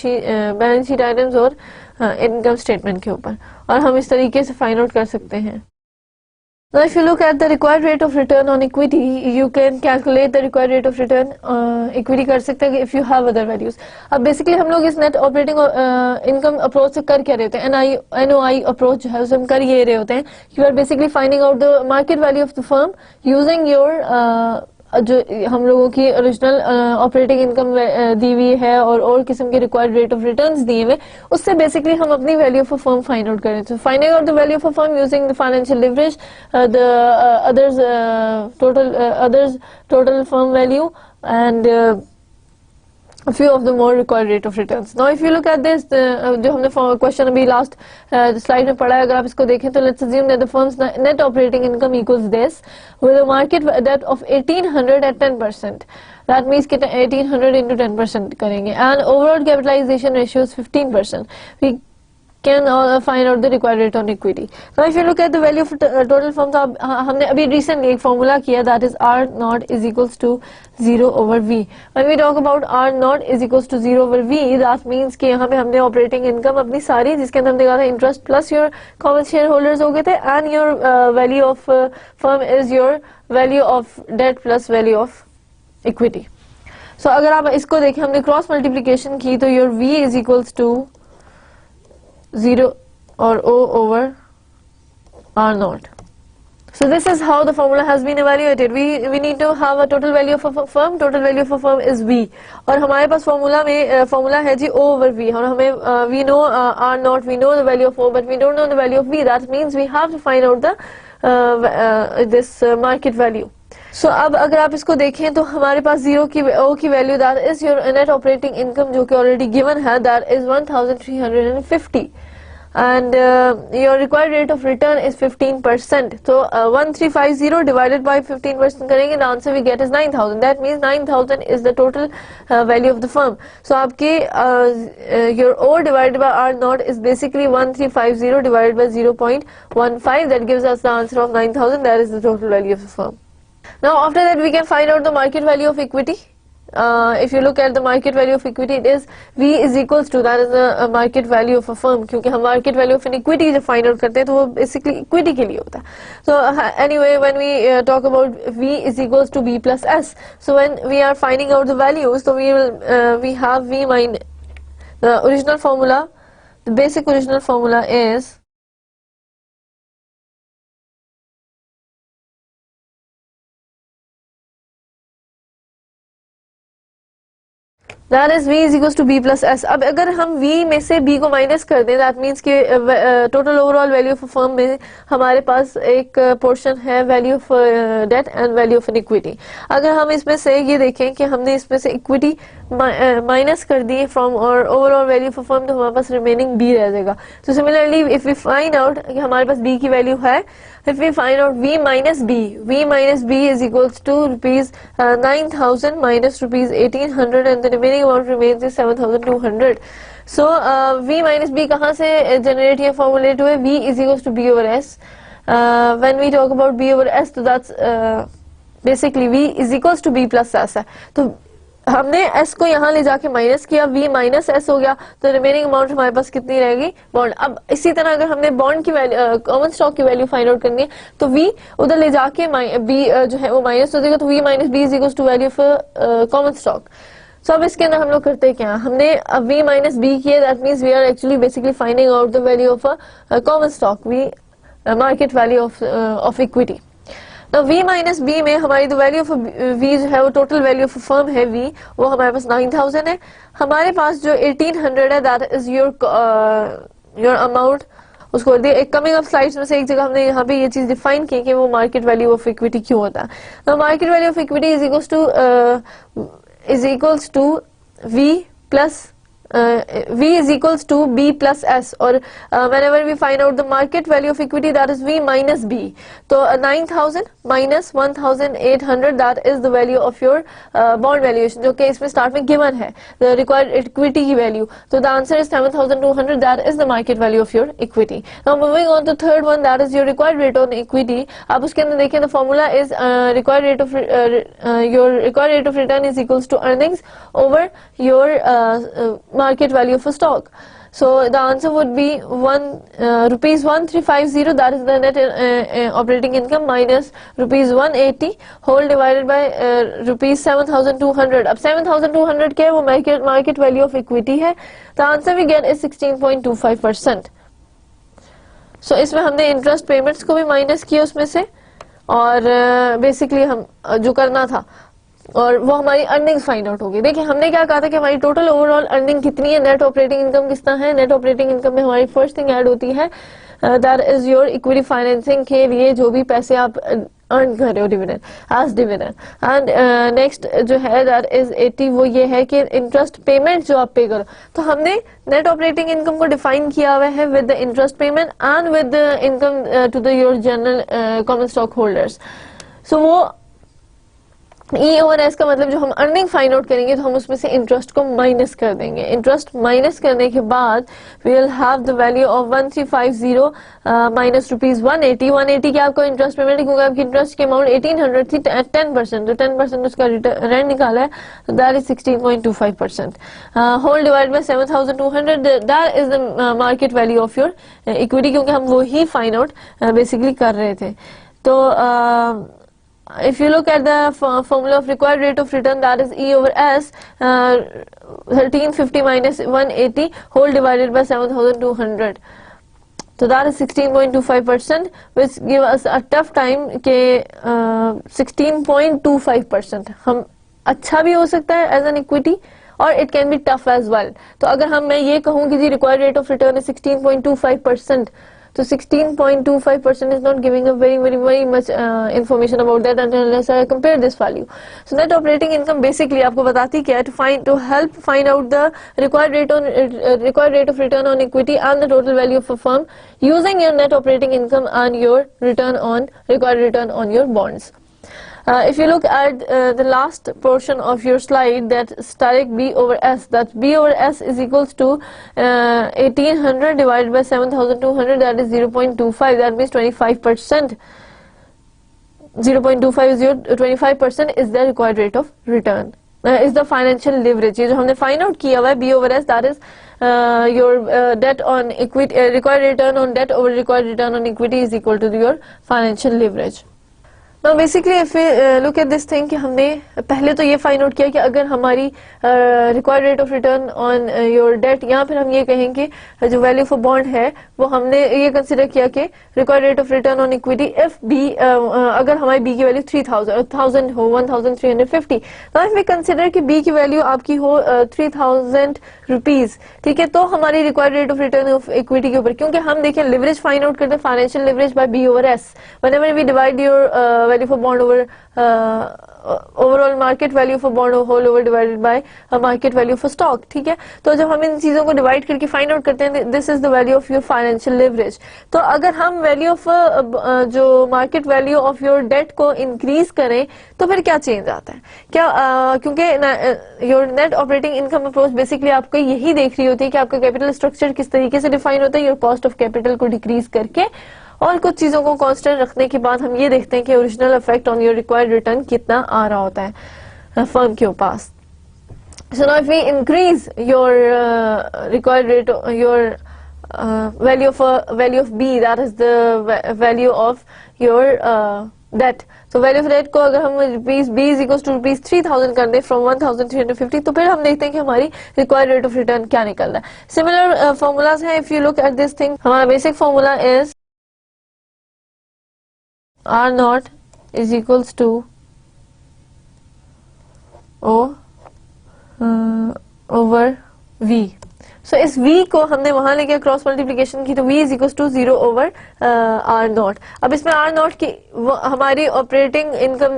शीट आइटम्स और इनकम स्टेटमेंट के ऊपर, और हम इस तरीके से फाइंड आउट कर सकते हैं। Now if you look at the required rate of return on equity, you can calculate the required rate of return equity कर सकते हैं if you have other values। अब basically हम लोग इस net operating income approach से कर क्या रहे होते हैं, NOI approach जो है उसे हम कर ये रहे होते हैं, you are basically finding out the market value of the firm using your जो हम लोगों की ओरिजिनल ऑपरेटिंग इनकम दी हुई है और किस्म के रिक्वायर्ड रेट ऑफ रिटर्न्स दिए हुए, उससे बेसिकली हम अपनी value of a firm find out करें। तो finding out the value of a firm using the financial leverage, the others total firm value and a few of the more required rate of returns. Now if you look at this, जो हमने question अभी last slide में पढ़ा है, अगर आप इसको देखें तो let's assume that the firm's net operating income equals this with a market debt of 1800 at 10%. That means कि 1800 into 10% करेंगे and overall capitalization ratio is 15%. We can find out the required rate on equity. Now if you look at the value of total firm, तो हमने अभी recently एक formula किया, that is R naught is equals to 0 over V. When we talk about R naught is equals to 0 over V, that means कि यहाँ पे हमने operating income अपनी सारी जिसके अंदर हमने कहा था interest plus your common shareholders हो गए थे, and your value of firm is your value of debt plus value of equity. So अगर आप इसको देखें, हमने cross multiplication की तो your V is equals to 0 or O over R naught. So this is how the formula has been evaluated. We need to have a total value of a firm. Total value of a firm is V. और हमारे पास formula है जी O over V, और हमें we know R naught, we know the value of O, but we don't know the value of V. That means we have to find out the this market value. So अब अगर आप इसको देखें तो हमारे पास O की value that is your net operating income जो कि already given है, that is 1350. and your required rate of return is 15%. So 1350 divided by 15% करेंगे, the answer we get is 9,000. That means 9,000 is the total value of the firm. So आपके your O divided by R naught is basically 1350 divided by 0.15. That gives us the answer of 9,000. That is the total value of the firm. Now after that we can find out the market value of equity. If you look at the market value of equity, it is V is equals to, that is the market value of a firm. क्योंकि हम market value of an equity जब find out करते हैं तो वो basically equity के लिए होता है. So anyway, when we talk about V is equals to B plus S, so when we are finding out the values, so we have V minus the original formula. The basic original formula is that is V is equals to B plus S. अब अगर हम V में से B को minus कर दें, that means कि total overall value of firm में हमारे पास एक पोर्शन है value of debt and value of an equity. अगर हम इसमें से ये देखें कि हमने इसमें से इक्विटी माइनस कर दी from our overall value of firm, तो हमारे पास रिमेनिंग B रह जाएगा. तो similarly if we find out कि हमारे पास B की वैल्यू है, if we find out V minus B is equals to rupees 9,000 minus rupees 1,800 and the remaining amount remains is 7,200. So V minus B कहाँ से generate या formulate हुए? V is equals to B over S. When we talk about B over S, so that's basically V is equals to B plus S है. तो हमने S को यहाँ ले जाके माइनस किया, V माइनस S हो गया, तो रिमेनिंग अमाउंट हमारे पास कितनी रहेगी? बॉन्ड. अब इसी तरह अगर हमने बॉन्ड की वैल्यू कॉमन स्टॉक की वैल्यू फाइंड आउट करनी है, तो V उधर ले जाके B जो है वो माइनस हो जाएगा, तो V minus B is equals to value of common stock. So अब इसके अंदर हम लोग करते हैं क्या, हमने V माइनस B किया, that means we are actually basically finding out the value of common stock, V market value of equity. तो V माइनस B में हमारी जो वैल्यू ऑफ V जो है वो टोटल वैल्यू ऑफ फर्म है V, वो हमारे पास 9,000 है. हमारे पास जो 1,800 है, दैट इज योर अमाउंट. उसको दिए एक कमिंग ऑफ स्लाइड्स में से एक जगह हमने यहाँ पे ये चीज डिफाइन की कि वो मार्केट वैल्यू ऑफ इक्विटी क्यों होता है. तो market value of equity is equals to V plus V is equals to B plus S, or whenever we find out the market value of equity, that is V minus B. So 9,000 minus 1,800, that is the value of your bond valuation, जो कि इसमें start में given है, the required equity की value. So the answer is 7,200. That is the market value of your equity. Now moving on to third one, that is your required rate on equity. आप उसके अंदर देखें, the formula is required rate of your required rate of return is equals to earnings over your market value of a stock. So the answer would be rupees 1350, that is the net operating income, minus rupees 180 whole divided by rupees 7,200. अब 7,200 क्या है, वो market value of equity है. The answer we get is 16.25%. So इसमें हमने interest payments को भी minus किया उसमें से, और बेसिकली हम जो करना था, और वो हमारी अर्निंग्स फाइंड आउट होगी. देखिए हमने क्या कहा था कि हमारी टोटल ओवरऑल अर्निंग कितनी है, नेट ऑपरेटिंग इनकम कितना है. नेट ऑपरेटिंग इनकम में हमारी फर्स्ट थिंग ऐड होती है, that is your equity financing के लिए जो भी पैसे आप अर्न कर रहे हो dividend as dividend. And next जो है दैट इज 80, वो ये है कि इंटरेस्ट पेमेंट जो आप पे करो. तो हमने नेट ऑपरेटिंग इनकम को डिफाइन किया हुआ है with the interest payment and with the income to the your general common stock holders. So वो E ओवर S का मतलब जो हम अर्निंग फाइंड आउट करेंगे, तो हम उसमें से इंटरेस्ट को माइनस कर देंगे. इंटरेस्ट माइनस करने के बाद we will have the value of 1350 minus rupees 180. 180 की आपको इंटरेस्ट पेमेंट, क्योंकि आपकी इंटरेस्ट की अमाउंट 1,800 थी, 10%, तो 10% उसका रेंट निकाला है, तो that is 16.25%. Whole divide by 7,200, that is the market value of your equity, क्योंकि हम वो ही फाइंड आउट बेसिकली कर रहे थे. तो if you look at the formula of required rate of return, that is E over S, 1350 minus 180 whole divided by 7,200. So that is 16.25%, which give us a tough time के 16.25%. हम अच्छा भी हो सकता है as an equity, और it can be tough as well. तो अगर मैं ये कहूँ कि जी required rate of return is 16.25%, तो 16.25% is not giving a very much information about that unless I compare this value. So net operating income basically आपको बताती क्या है, to help find out the required rate of return on equity and the total value of a firm using your net operating income and your required return on your bonds. If you look at the last portion of your slide, that's direct B over S. That B over S is equals to 1800 divided by 7200. That is 0.25. That means 25%. 0.25 is your 25% is the required rate of return. Is the financial leverage. ये जो हमने find out किया हुआ है B over S, that is your debt on equity, required return on debt over required return on equity is equal to your financial leverage. Now basically if we look at this thing कि हमने पहले तो ये find out किया कि अगर हमारी required rate of return on your debt, या फिर हम ये कहेंगे जो वैल्यू फॉर बॉन्ड है वो हमने ये कंसिडर किया कि required rate of return on equity if B, अगर हमारी बी की वैल्यू 3000 हो 1350. नाउ इफ वी कंसिडर कि बी की वैल्यू आपकी हो 3000 रुपीज, ठीक है, तो हमारी required rate of return of equity के ऊपर, क्योंकि हम देखें लिवरेज फाइंड आउट करते हैं financial leverage by B over S whenever we divide your value for bond over overall market value for bond whole over divided by market value for stock. ठीक है, तो जब हम इन चीजों को डिवाइड करके फाइंड आउट करते हैं this is the value of your financial leverage. तो अगर हम वैल्यू ऑफ जो market value of your debt को इंक्रीज करें तो फिर क्या चेंज आता है, क्या क्योंकि your net operating income approach basically आपको यही देख रही होती है कि आपका कैपिटल स्ट्रक्चर किस तरीके से डिफाइन होता है, योर कॉस्ट ऑफ कैपिटल को डिक्रीज करके और कुछ चीजों को कांस्टेंट रखने के बाद हम ये देखते हैं कि original effect on your required return कितना आ रहा होता है फर्म के पास. So now if we increase your required rate, your value of B, that is the value of your debt. So value of debt को अगर हम rupees B is equals to rupees 3000 कर दें from 1350, तो फिर हम देखते हैं कि हमारी required rate of return क्या निकल रहा है. Similar formulas हैं. If you look at this thing, हमारा basic formula is R naught is equals to O over V. So इस V को हमने वहां लेके क्रॉस मल्टीप्लिकेशन की तो V is equals to 0 over R naught. अब इसमें R naught की हमारी operating income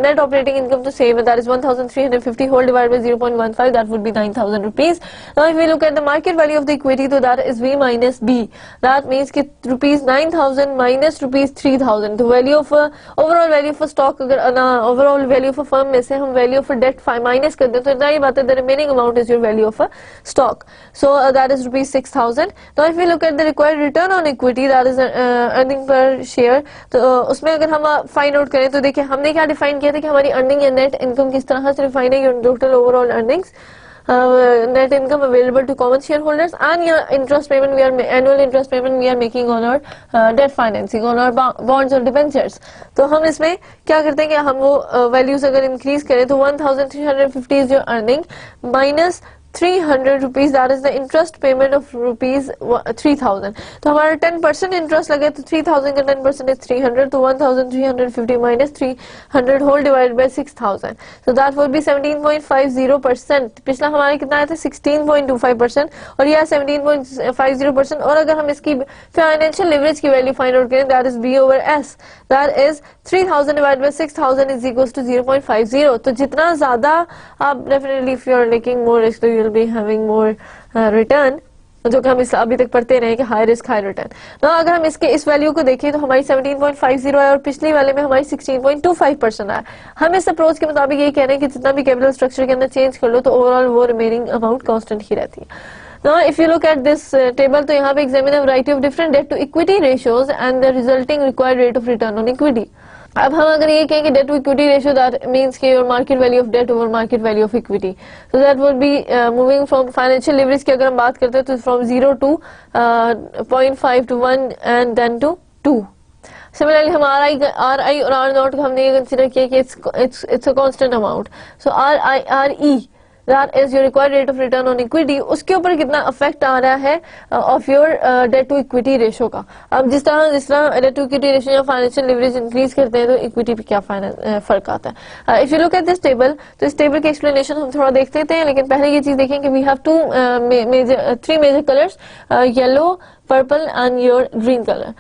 net operating income तो सेम है, that is 1350 whole divided by 0.15, that would be 9000 rupees. Now if we look at the market value of the equity, so that is V minus B. That means कि rupees 9000 minus rupees 3000. तो value of overall value of stock, अगर overall value of firm में से हम value of date minus कर दें तो इतना ही बात है, the remaining amount is your value of stock. So that is rupees 6000. Now if we look at the required return on equity, that is earning per share, तो उसमें अगर हम फाइंड आउट करें तो देखिए हमने क्या डिफाइन किया था कि हमारी अर्निंग या नेट इनकम किस तरह से डिफाइन है, your total overall earnings, net income available to common shareholders, and your interest payment, annual interest payment we are making on our debt financing on our bonds or debentures. तो हम इसमें क्या करते हैं कि हम वो वैल्यूज अगर इंक्रीज करें तो 1350 is your earning minus 300 rupees, that is the interest payment of rupees 3000. तो हमारा 10% इंटरेस्ट लगे तो 3000 का 10% is 300, तो 1350 minus 300 whole divided by 6000, so that would be 17.50%. पिछला हमारा कितना आया था 16.25% और यह 17.50%. और अगर हम इसकी फाइनेंशियल लिवरेज की वैल्यू फाइंड आउट करें, that is B over S, that is 3000 divided by 6000 is equals to 0.50. तो जितना ज्यादा आप definitely if you are taking more risk तो you will be having more return, जो कि हम इस अभी तक पढ़ते रहे कि हाई रिस्क हाई रिटर्न. तो अगर हम इसके इस वैल्यू को देखें तो हमारी 17.50 है और पिछली वाले में हमारी 16.25% आया. हम इस अप्रोच के मुताबिक ये कह रहे हैं कि जितना भी कैपिटल स्ट्रक्चर के अंदर चेंज कर लो तो ओवरऑल वो रिमेनिंग अमाउंट कांस्टेंट ही रहती है. Now if you look at this table, तो यहाँ पे examine a variety of different debt to equity ratios and the resulting required rate of return on equity. अब हम अगर ये कहें कि debt to equity ratio, that means कि your market value of debt over market value of equity, so that would be moving from financial leverage की अगर हम बात करते हैं तो from 0 to 0.5 to 1 and then to 2. Similarly हम RI और R naught को हमने ये कंसिडर किया कि it's a constant amount. So RE that is your required rate of return on equity, उसके ऊपर कितना इफेक्ट आ रहा है of your debt to equity ratio का। अब जिस तरह डेट टू इक्विटी रेशो या फाइनेंशियल लिवरेज इंक्रीज करते हैं तो इक्विटी पे क्या फर्क आता है। If you look at this table, तो इस टेबल की एक्सप्लेनेशन हम थोड़ा देख लेते हैं, लेकिन पहले ये चीज देखें कि we have three major colours, yellow, purple and your green colour.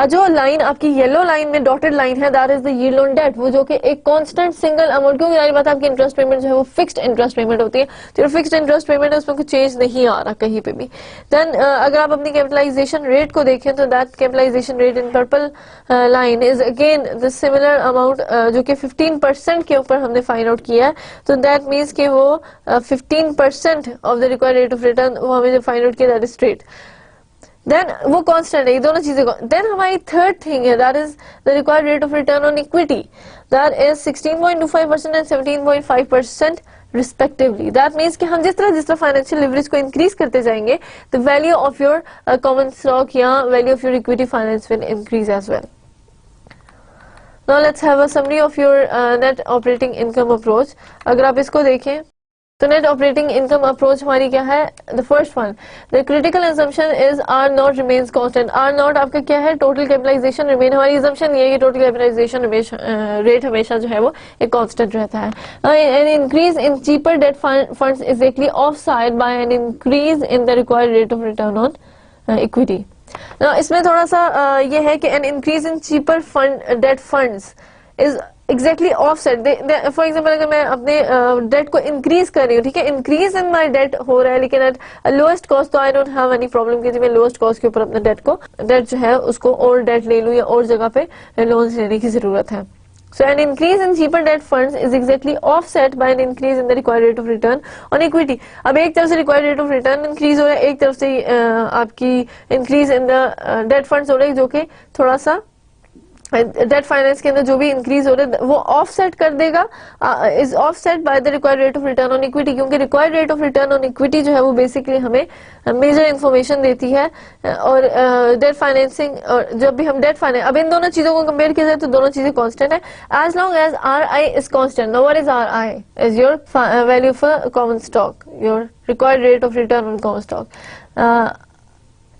जो लाइन आपकी येलो लाइन में डॉटेड लाइन है, that is the yield on debt, वो जो कि एक कांस्टेंट सिंगल अमाउंट, क्योंकि यार बात आपकी इंटरेस्ट पेमेंट जो है वो फिक्स्ड इंटरेस्ट पेमेंट होती है, तो फिक्स्ड इंटरेस्ट पेमेंट है उसमें कुछ चेंज नहीं आ रहा कहीं पे भी। देन अगर आप अपनी कैपिटलाइजेशन रेट को देखें तो that capitalisation rate in purple line is again the similar amount जो कि 15% के ऊपर हमने फाइंड आउट किया है, तो दैट मीन्स कि वो 15% of the required rate of return वो हमें जो फाइंड आउट किया दैट इज स्ट्रेट, देन वो कांस्टेंट है, ये दोनों चीजें। देन हमारी थर्ड थिंग है that is the required rate of return on equity, that is 16.25% and 17.5% respectively. That means कि हम जिस तरह फाइनेंशियल लिवरेज को इंक्रीज करते जाएंगे, the value of your common stock या value of your equity finance will increase as well. Now let's have a summary of your net operating income approach. अगर आप इसको देखें तो नेट ऑपरेटिंग इनकम अप्रोच हमारी क्या है, the first one, the critical assumption is R naught remains constant. R naught आपका क्या है, टोटल कैपिटलाइजेशन रिमेन, हमारी असम्पशन ये है कि टोटल कैपिटलाइजेशन रेट हमेशा जो है वो एक कांस्टेंट रहता है। An increase in cheaper debt funds is actually offside by an increase in the required rate of return on equity. इसमें थोड़ा सा ये है कि an increase in cheaper debt funds is exactly offset. For example अगर मैं अपने date को इंक्रीज कर रही हूँ, ठीक है, इंक्रीज इन माय डेट हो रहा है लेकिन एट लोएस्ट कॉस्ट, तो I don't have any problem कि मैं लोएस्ट कॉस्ट के ऊपर अपने डेट जो है उसको और डेट ले लूँ या और जगह पे लोन लेने की जरूरत है। So an increase in cheaper debt funds is exactly offset by an increase in the required rate of return on equity. अब एक तरफ से required rate of return increase हो रहा है, एक तरफ से आपकी increase in the debt funds हो रहा है, जो कि थोड़ा सा डेट फाइनेंस के अंदर जो भी इंक्रीज हो रहा है वो ऑफसेट कर देगा, is offset by the required rate of return on equity, क्योंकि required rate of return on equity जो है वो बेसिकली हमें मेजर इन्फॉर्मेशन देती है। और डेट फाइनेंसिंग, और जब भी हम डेट फाइनेंस, अब इन दोनों चीजों को कंपेयर किया जाए तो दोनों चीजें कांस्टेंट है, as long as R I is constant. Now what is R I, is your value for common stock, your required rate of return on common stock.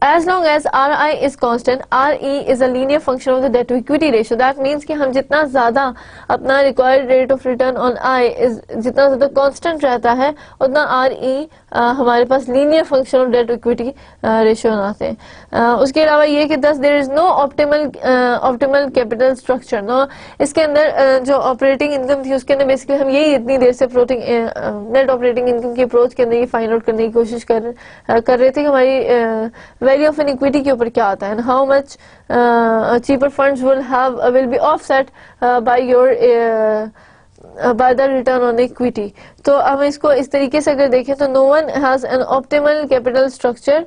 As long as RI is constant, RE is a linear function of the debt to equity ratio. That means कि हम जितना ज्यादा अपना required rate of return on I is जितना ज्यादा constant रहता है, उतना RE हमारे पास linear function of debt to equity ratio बनाते हैं। उसके अलावा ये कि thus there is no optimal capital structure। No, इसके अंदर जो operating income थी उसके अंदर बेसिकली हम यही इतनी देर से net operating income की approach के अंदर ये फाइंड आउट करने की कोशिश कर रहे थे कि हमारी वैल्यू ऑफ एन इक्विटी के ऊपर क्या आता है, and how much cheaper funds will be offset by your by the return on equity। तो हम इसको इस तरीके से अगर देखें तो no one has an optimal capital structure।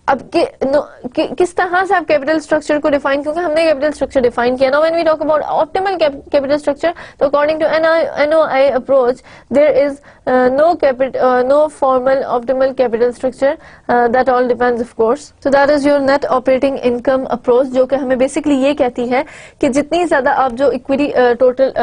अब किस तरह से आप कैपिटल स्ट्रक्चर को डिफाइन, क्योंकि हमने कैपिटल स्ट्रक्चर डिफाइन किया। Now when we talk about optimal capital structure, तो according to NOI approach there is no formal optimal capital structure, that all depends of course। So that is your net operating income approach, जो कि हमें basically ये कहती है कि जितनी ज्यादा आप जो equity total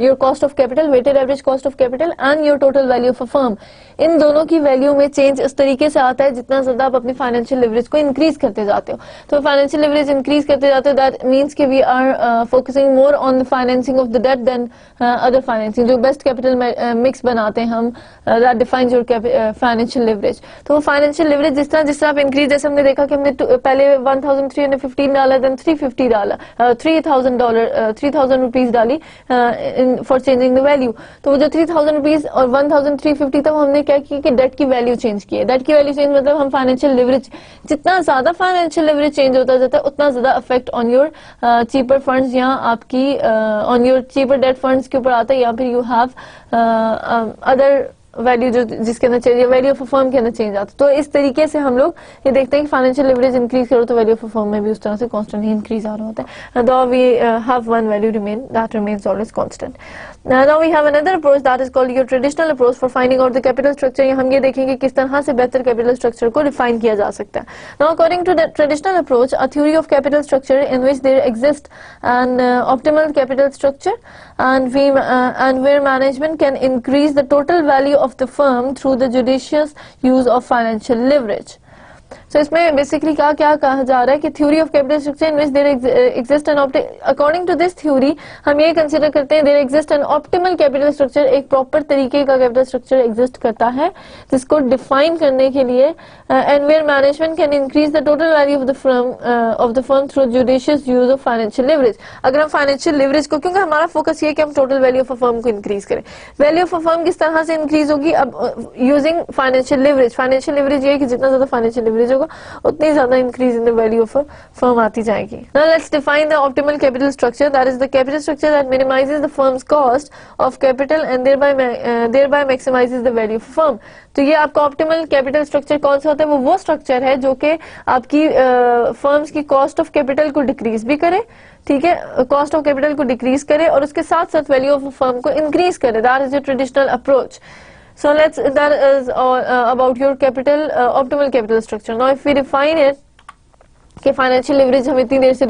your cost of capital, weighted average cost of capital and your total value of a firm, इन दोनों की वैल्यू में चेंज इस तरीके से आता है जितना ज्यादा आप अपनी फाइनेंशियल लिवरेज को इंक्रीज करते जाते हो। तो फाइनेंशियल लिवरेज इंक्रीज करते जाते हो, दैट मीन्स कि we are focusing more on the financing of the debt then other financing, जो बेस्ट कैपिटल मिक्स बनाते हैं हम, that defines your financial leverage. तो वो फाइनेंशियल लिवरेज जिस तरह आप इंक्रीज, जैसे हमने देखा कि हमने पहले 1315 डाला, देन 350 डाला, $3000 रुपीज डाली फॉर चेंजिंग द वैल्यू। तो वो जो 3000 रुपीज और 1350 था, वो हमने क्या किया कि डेट की वैल्यू चेंज की है। डेट की वैल्यू चेंज मतलब हम फाइनेंशियल लिवरेज, जितना ज्यादा फाइनेंशियल लिवरेज चेंज होता जाता है उतना ज्यादा effect on your cheaper funds या आपकी on your cheaper debt funds के ऊपर आता है, या फिर यू हैव अदर वैल्यू जो जिसके अंदर change, value of a firm के अंदर चेंज आता है। तो इस तरीके से हम लोग ये देखते हैं कि फाइनेंशियल लिवरेज इंक्रीज करो तो वैल्यू ऑफ अ फर्म में भी उस तरह से कांस्टेंट ही इंक्रीज आ रहा होता है। Though we have one value remain that remains always constant. Now we have another approach that is called your traditional approach for finding out the capital structure. हम ये देखेंगे किस तरह से बेहतर कैपिटल स्ट्रक्चर को डिफाइन किया जा सकता है। Now according to the traditional approach, a theory of capital structure in which there exist an optimal capital structure and where management can increase the total value of the firm through the judicious use of financial leverage. So इसमें basically क्या क्या कहा जा रहा है कि theory of capital structure in which there exist an according to this theory हम ये कंसीडर करते हैं there exist an optimal capital structure, एक प्रॉपर तरीके का कैपिटल स्ट्रक्चर एग्जिस्ट करता है जिसको डिफाइन करने के लिए and where management can increase the total value of the firm through judicious use of financial leverage. अगर हम फाइनेंशियल लिवरेज को, क्योंकि हमारा फोकस ये है कि हम total value of a firm को इंक्रीज करें, वैल्यू ऑफ अ फर्म किस तरह से इंक्रीज होगी, अब using financial leverage. Financial leverage ये है कि जितना ज्यादा फाइनेंशियल लिवरेज होगा उतनी ज्यादा increase in the value of a firm आती जाएगी। Now let's define the optimal capital structure, that is the capital structure that minimizes the firm's cost of capital and thereby maximizes the value of firm. तो ये आपका optimal capital structure कौन सा होता है, वो स्ट्रक्चर है जो कि आपकी फर्म्स की कॉस्ट ऑफ कैपिटल को डिक्रीज भी करे, ठीक है, कॉस्ट ऑफ कैपिटल को डिक्रीज करे और उसके साथ साथ वैल्यू ऑफ फर्म को इंक्रीज करे। That is your traditional approach. So that is about your optimal capital structure. Now if we define it कि फाइनेंशियल लिवरेज हम इतनी देर से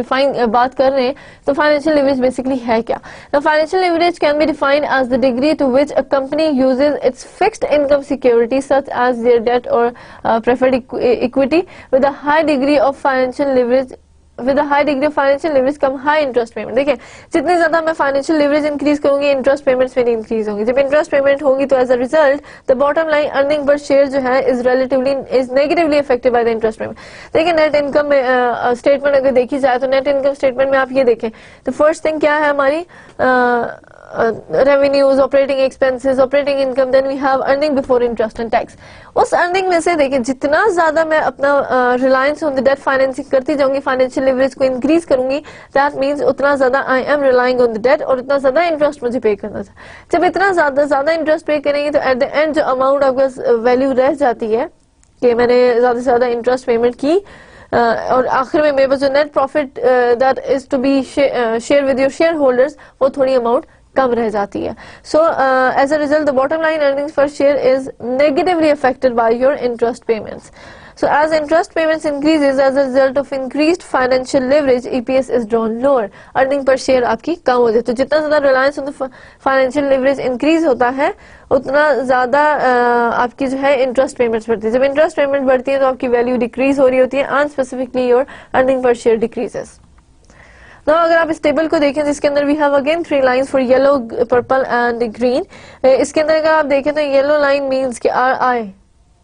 बात कर रहे हैं, तो फाइनेंशियल लिवरेज बेसिकली है क्या। Now financial leverage can be defined as the degree to which a company uses its fixed income securities such as their debt or preferred equity with a high degree of financial leverage कम high interest payment. देखिए जितने ज्यादा मैं financial leverage increase करूंगी, interest payments मेरी increase होंगी। जब interest payment होगी तो as a result the bottom line earning per share जो है is negatively affected by the interest payment. देखिए नेट इनकम स्टेटमेंट अगर देखी जाए तो नेट इनकम स्टेटमेंट में आप ये देखें तो फर्स्ट थिंग क्या है हमारी, revenues, operating expenses, operating income, then we have earning before interest and tax। उस अर्निंग में से देखिए जितना ज्यादा मैं अपना reliance on the debt financing करती जाऊंगी, फाइनेंशियल लिवरेज को इंक्रीज करूंगी, दैट मींस उतना ज्यादा I am relying on the debt और उतना ज्यादा इंटरेस्ट मुझे पे करना था। जब इतना ज्यादा इंटरेस्ट पे करेंगे तो एट द एंड जो अमाउंट आपका वैल्यू रह जाती है कि मैंने ज्यादा से ज्यादा इंटरेस्ट पेमेंट की और आखिर में मेरे पास जो net profit that is to be share with your share holders, वो थोड़ी अमाउंट कम रह जाती है। So as a result the bottom line earnings per share is negatively affected by your interest payments. So as interest payments increases as a result of increased financial leverage, EPS is drawn lower. Earning per share आपकी कम हो जाती है। तो जितना ज्यादा reliance on the financial leverage increase होता है उतना ज्यादा आपकी जो है इंटरेस्ट पेमेंट्स बढ़ती है। जब इंटरेस्ट पेमेंट बढ़ती है तो आपकी वैल्यू डिक्रीज हो रही होती है and specifically your earning per share decreases. Now अगर आप इस टेबल को देखें जिसके अंदर we have again 3 lines for yellow, purple and green. इसके अंदर अगर आप देखें तो येलो लाइन मींस कि आर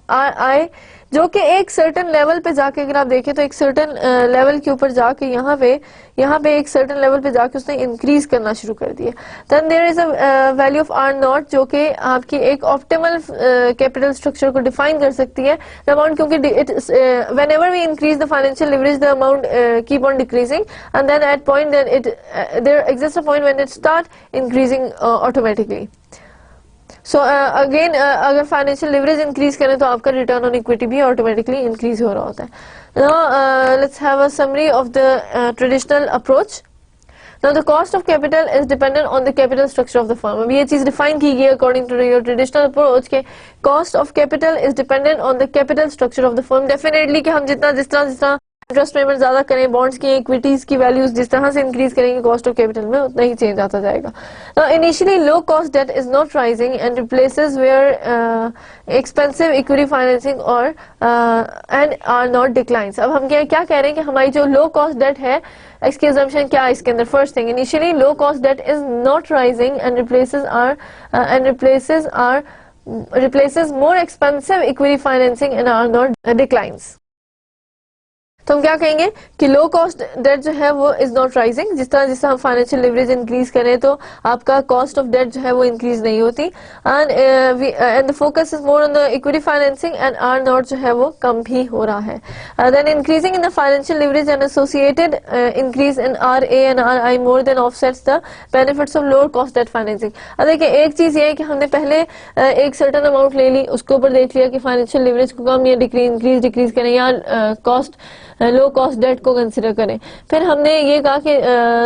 आई जो कि एक सर्टेन लेवल पे जाके, अगर आप देखें तो एक सर्टेन लेवल के ऊपर जाके यहाँ पे एक सर्टेन लेवल पे जाके उसने इंक्रीज करना शुरू कर दिया। Then there is a value of R naught जो कि आपकी एक ऑप्टिमल कैपिटल स्ट्रक्चर को डिफाइन कर सकती है। द अमाउंट, क्योंकि whenever we increase the financial leverage the amount keep on decreasing and then at point then it there exist a point when it start increasing automatically. So again अगर financial leverage increase करें तो आपका return on equity भी automatically increase हो रहा होता है। Now let's have a summary of the traditional approach. Now the cost of capital is dependent on the capital structure of the firm। अब ये चीज डिफाइन की गई according to your traditional approach के cost of capital is dependent on the capital structure of the firm। Definitely कि हम जिस तरह इंटरेस्ट पेमेंट ज्यादा करें, बॉन्ड्स की इक्विटीज की वैल्यूज जिस तरह से इंक्रीज करेंगे कॉस्ट ऑफ कैपिटल में उतना ही चेंज आता जाएगा। Now initially low cost debt is not rising and replaces where expensive equity financing or and are not declines। अब हम क्या कह रहे हैं कि हमारी जो लो कॉस्ट डेट है इसकी assumption क्या है इसके अंदर। First thing, initially low cost debt is not rising and replaces more expensive equity financing and are not declines। तो हम क्या कहेंगे कि लो कॉस्ट डेट जो है वो इज नॉट राइजिंग। जिस तरह हम फाइनेंशियल लिवरेज इंक्रीज करें तो आपका कॉस्ट ऑफ डेट जो है वो इंक्रीज नहीं होती। And the focus is more on the equity financing and R naught जो है वो कम भी हो रहा है। Then increasing in the financial leverage and associated increase in R A and R I more than offsets the benefits of lower cost debt financing. अब देखिए एक चीज ये है कि हमने पहले एक सर्टन अमाउंट ले ली, उसके ऊपर देख लिया कि फाइनेंशियल लिवरेज को कम या डिक्रीज करें या कॉस्ट लो कॉस्ट डेट को कंसिडर करें। फिर हमने ये कहा कि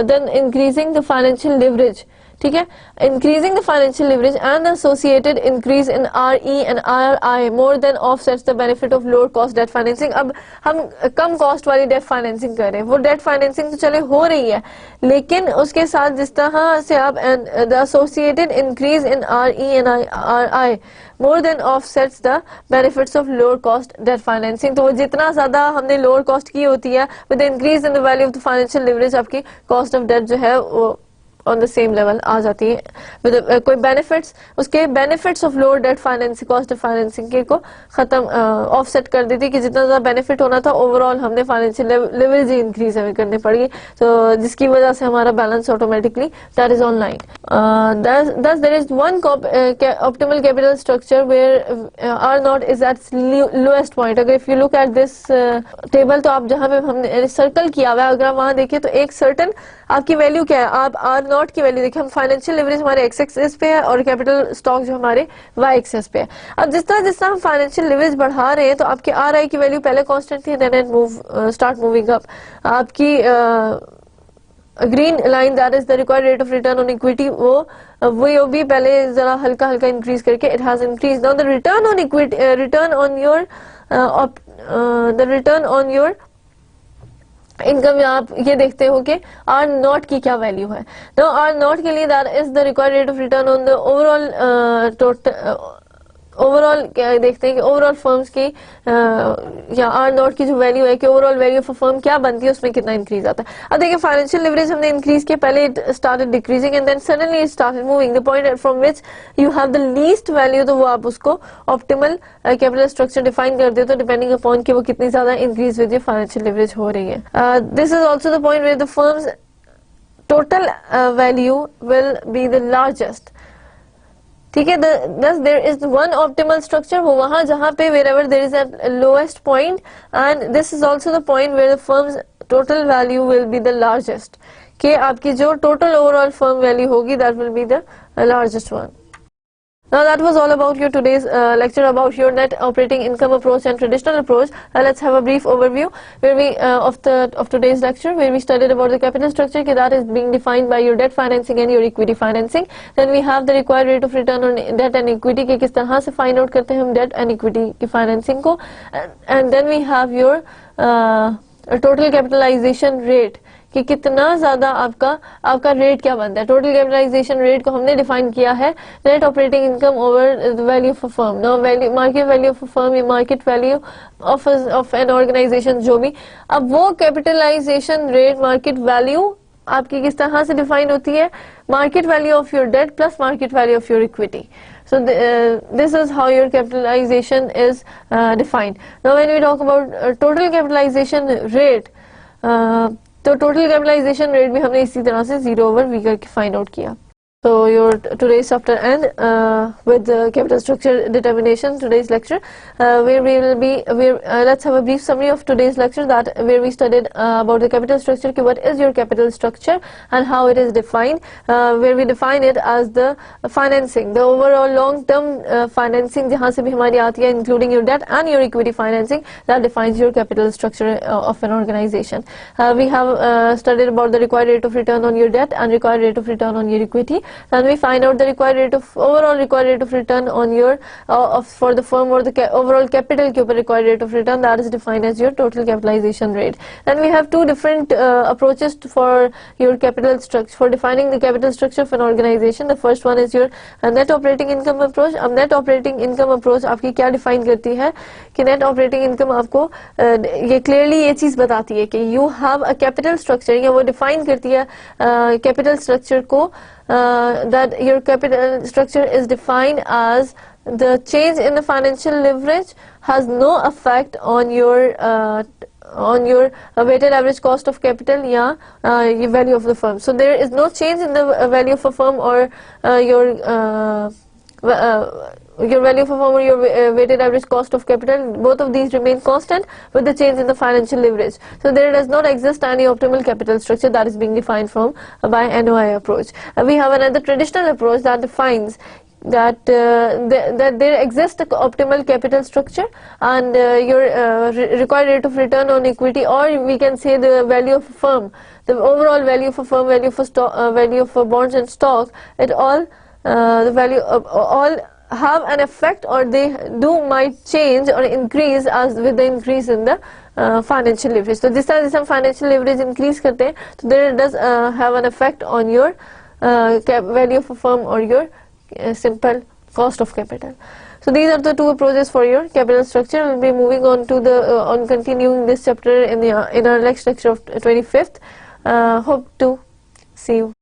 then increasing the financial leverage, ठीक है, increasing the financial leverage and associated increase in R E and R I more than offsets the benefit of lower cost debt financing. अब हम कम कॉस्ट वाली डेट फाइनेंसिंग कर रहे हैं, वो डेट फाइनेंसिंग तो चले हो रही है, लेकिन उसके साथ जिस तरह से आप the associated increase in R E and R I more than offsets the benefits of lower cost debt financing. तो जितना ज्यादा हमने लोअर कॉस्ट की होती है with increase in the value of the financial leverage, आपकी कॉस्ट ऑफ डेट जो है वो ऑन द सेम लेवल आ जाती है। विद कोई बेनिफिट्स, उसके benefits of lower debt financing cost of financing के को खत्म ऑफसेट कर देती कि जितना ज्यादा बेनिफिट होना था ओवरऑल हमने फाइनेंशियल लेवरेज ही इंक्रीज हमें करनी पड़ेगी, तो जिसकी वजह से हमारा balance automatically that is on line. thus there is one optimal capital structure where R naught is at lowest point। अगर if you look at this table, तो आप जहाँ पे हमने सर्कल किया हुआ है, अगर आप वहाँ देखिए तो एक सर्टन आपकी वैल्यू क्या है, आप आर नॉट की वैल्यू देखिए। हम फाइनेंशियल लिवरेज हमारे एक्स एक्सिस पे है और कैपिटल स्टॉक जो हमारे वाई एक्सिस पे है। अब जिस तरह हम फाइनेंशियल लिवरेज बढ़ा रहे हैं तो आपकी आर आई की वैल्यू पहले कांस्टेंट थी, then it start moving up. आपकी green line that is the required rate of return on equity, वो भी पहले जरा हल्का हल्का इंक्रीज करके it has increase. Now the return on equity, return on your income, आप ये देखते हो कि आर नॉट की क्या वैल्यू है। तो आर नॉट के लिए that is the required rate of return on the overall overall क्या देखते हैं कि ओवरऑल फर्म्स की या आर नॉट की जो वैल्यू है कि ओवरऑल वैल्यू ऑफ फर्म क्या बनती है, उसमें कितना इंक्रीज आता है। अब देखिए फाइनेंशियल लिवरेज हमने इंक्रीज किया, पहले it started decreasing and then suddenly it started moving the point from which you have the least value, तो वो आप उसको ऑप्टिमल कैपिटल स्ट्रक्चर डिफाइन कर देते हो डिपेंडिंग अपॉन कि वो कितनी ज्यादा इंक्रीज विद फाइनेंशियल लिवरेज हो रही है। This is also the point where the firm's total value will be the largest, ठीक है। thus there is one optimal structure, वो वहां जहां पे wherever there is a lowest point, and this is also the point where the firm's total value will be the largest, कि आपकी जो total overall firm value होगी that will be the largest one। Now that was all about your today's lecture about your net operating income approach and traditional approach. Let's have a brief overview where we of today's lecture, where we studied about the capital structure that is being defined by your debt financing and your equity financing. Then we have the required rate of return on debt and equity कि किस तरह से find out करते हैं हम debt and equity की financing को, and then we have your total capitalization rate कि कितना ज्यादा आपका रेट क्या बनता है। टोटल कैपिटलाइजेशन रेट को हमने डिफाइन किया है net operating income over the value of firm. No value market value of firm या market value of an organization जो भी। अब वो कैपिटलाइजेशन रेट मार्केट वैल्यू आपकी किस तरह से डिफाइन होती है, market value of your debt plus market value of your equity. So this is how your capitalization is defined. Now when we talk about total capitalization rate, तो total capitalisation rate भी हमने इसी तरह से 0/V करके find out किया। So your today's chapter end with the capital structure determination, today's lecture, where we will be let's have a brief summary of today's lecture, that where we studied about the capital structure, what is your capital structure and how it is defined, where we define it as the financing, the overall long term financing जहाँ से भी हमारी आती है, including your debt and your equity financing, that defines your capital structure of an organization. We have studied about the required rate of return on your debt and required rate of return on your equity. Then we find out the overall required rate of return on your for the firm or the overall capital के ऊपर required rate of return, that is defined as your total capitalization rate. Then we have two different approaches for your capital structure, for defining the capital structure of an organization. The first one is your net operating income approach. अब net operating income approach आपकी क्या define करती है कि net operating income आपको ये clearly ये चीज बताती है कि you have a capital structure, या वो define करती है capital structure को that your capital structure is defined as the change in the financial leverage has no effect on your on your weighted average cost of capital या value of the firm. So there is no change in the value of a firm or your value of a firm or your weighted average cost of capital. Both of these remain constant with the change in the financial leverage. So there does not exist any optimal capital structure that is being defined from by NOI approach. We have another traditional approach that defines that that there exists an optimal capital structure, and your required rate of return on equity, or we can say the value of a firm, the overall value of a firm, value for stock, value for bonds and stock, it all the value of all have an effect, or they might change or increase as with the increase in the financial leverage. So this time some financial leverage increase करते हैं, so there does have an effect on your value of a firm or your simple cost of capital. So these are the two approaches for your capital structure. We'll be moving on to the on continuing this chapter in our next lecture of 25th. Hope to see you.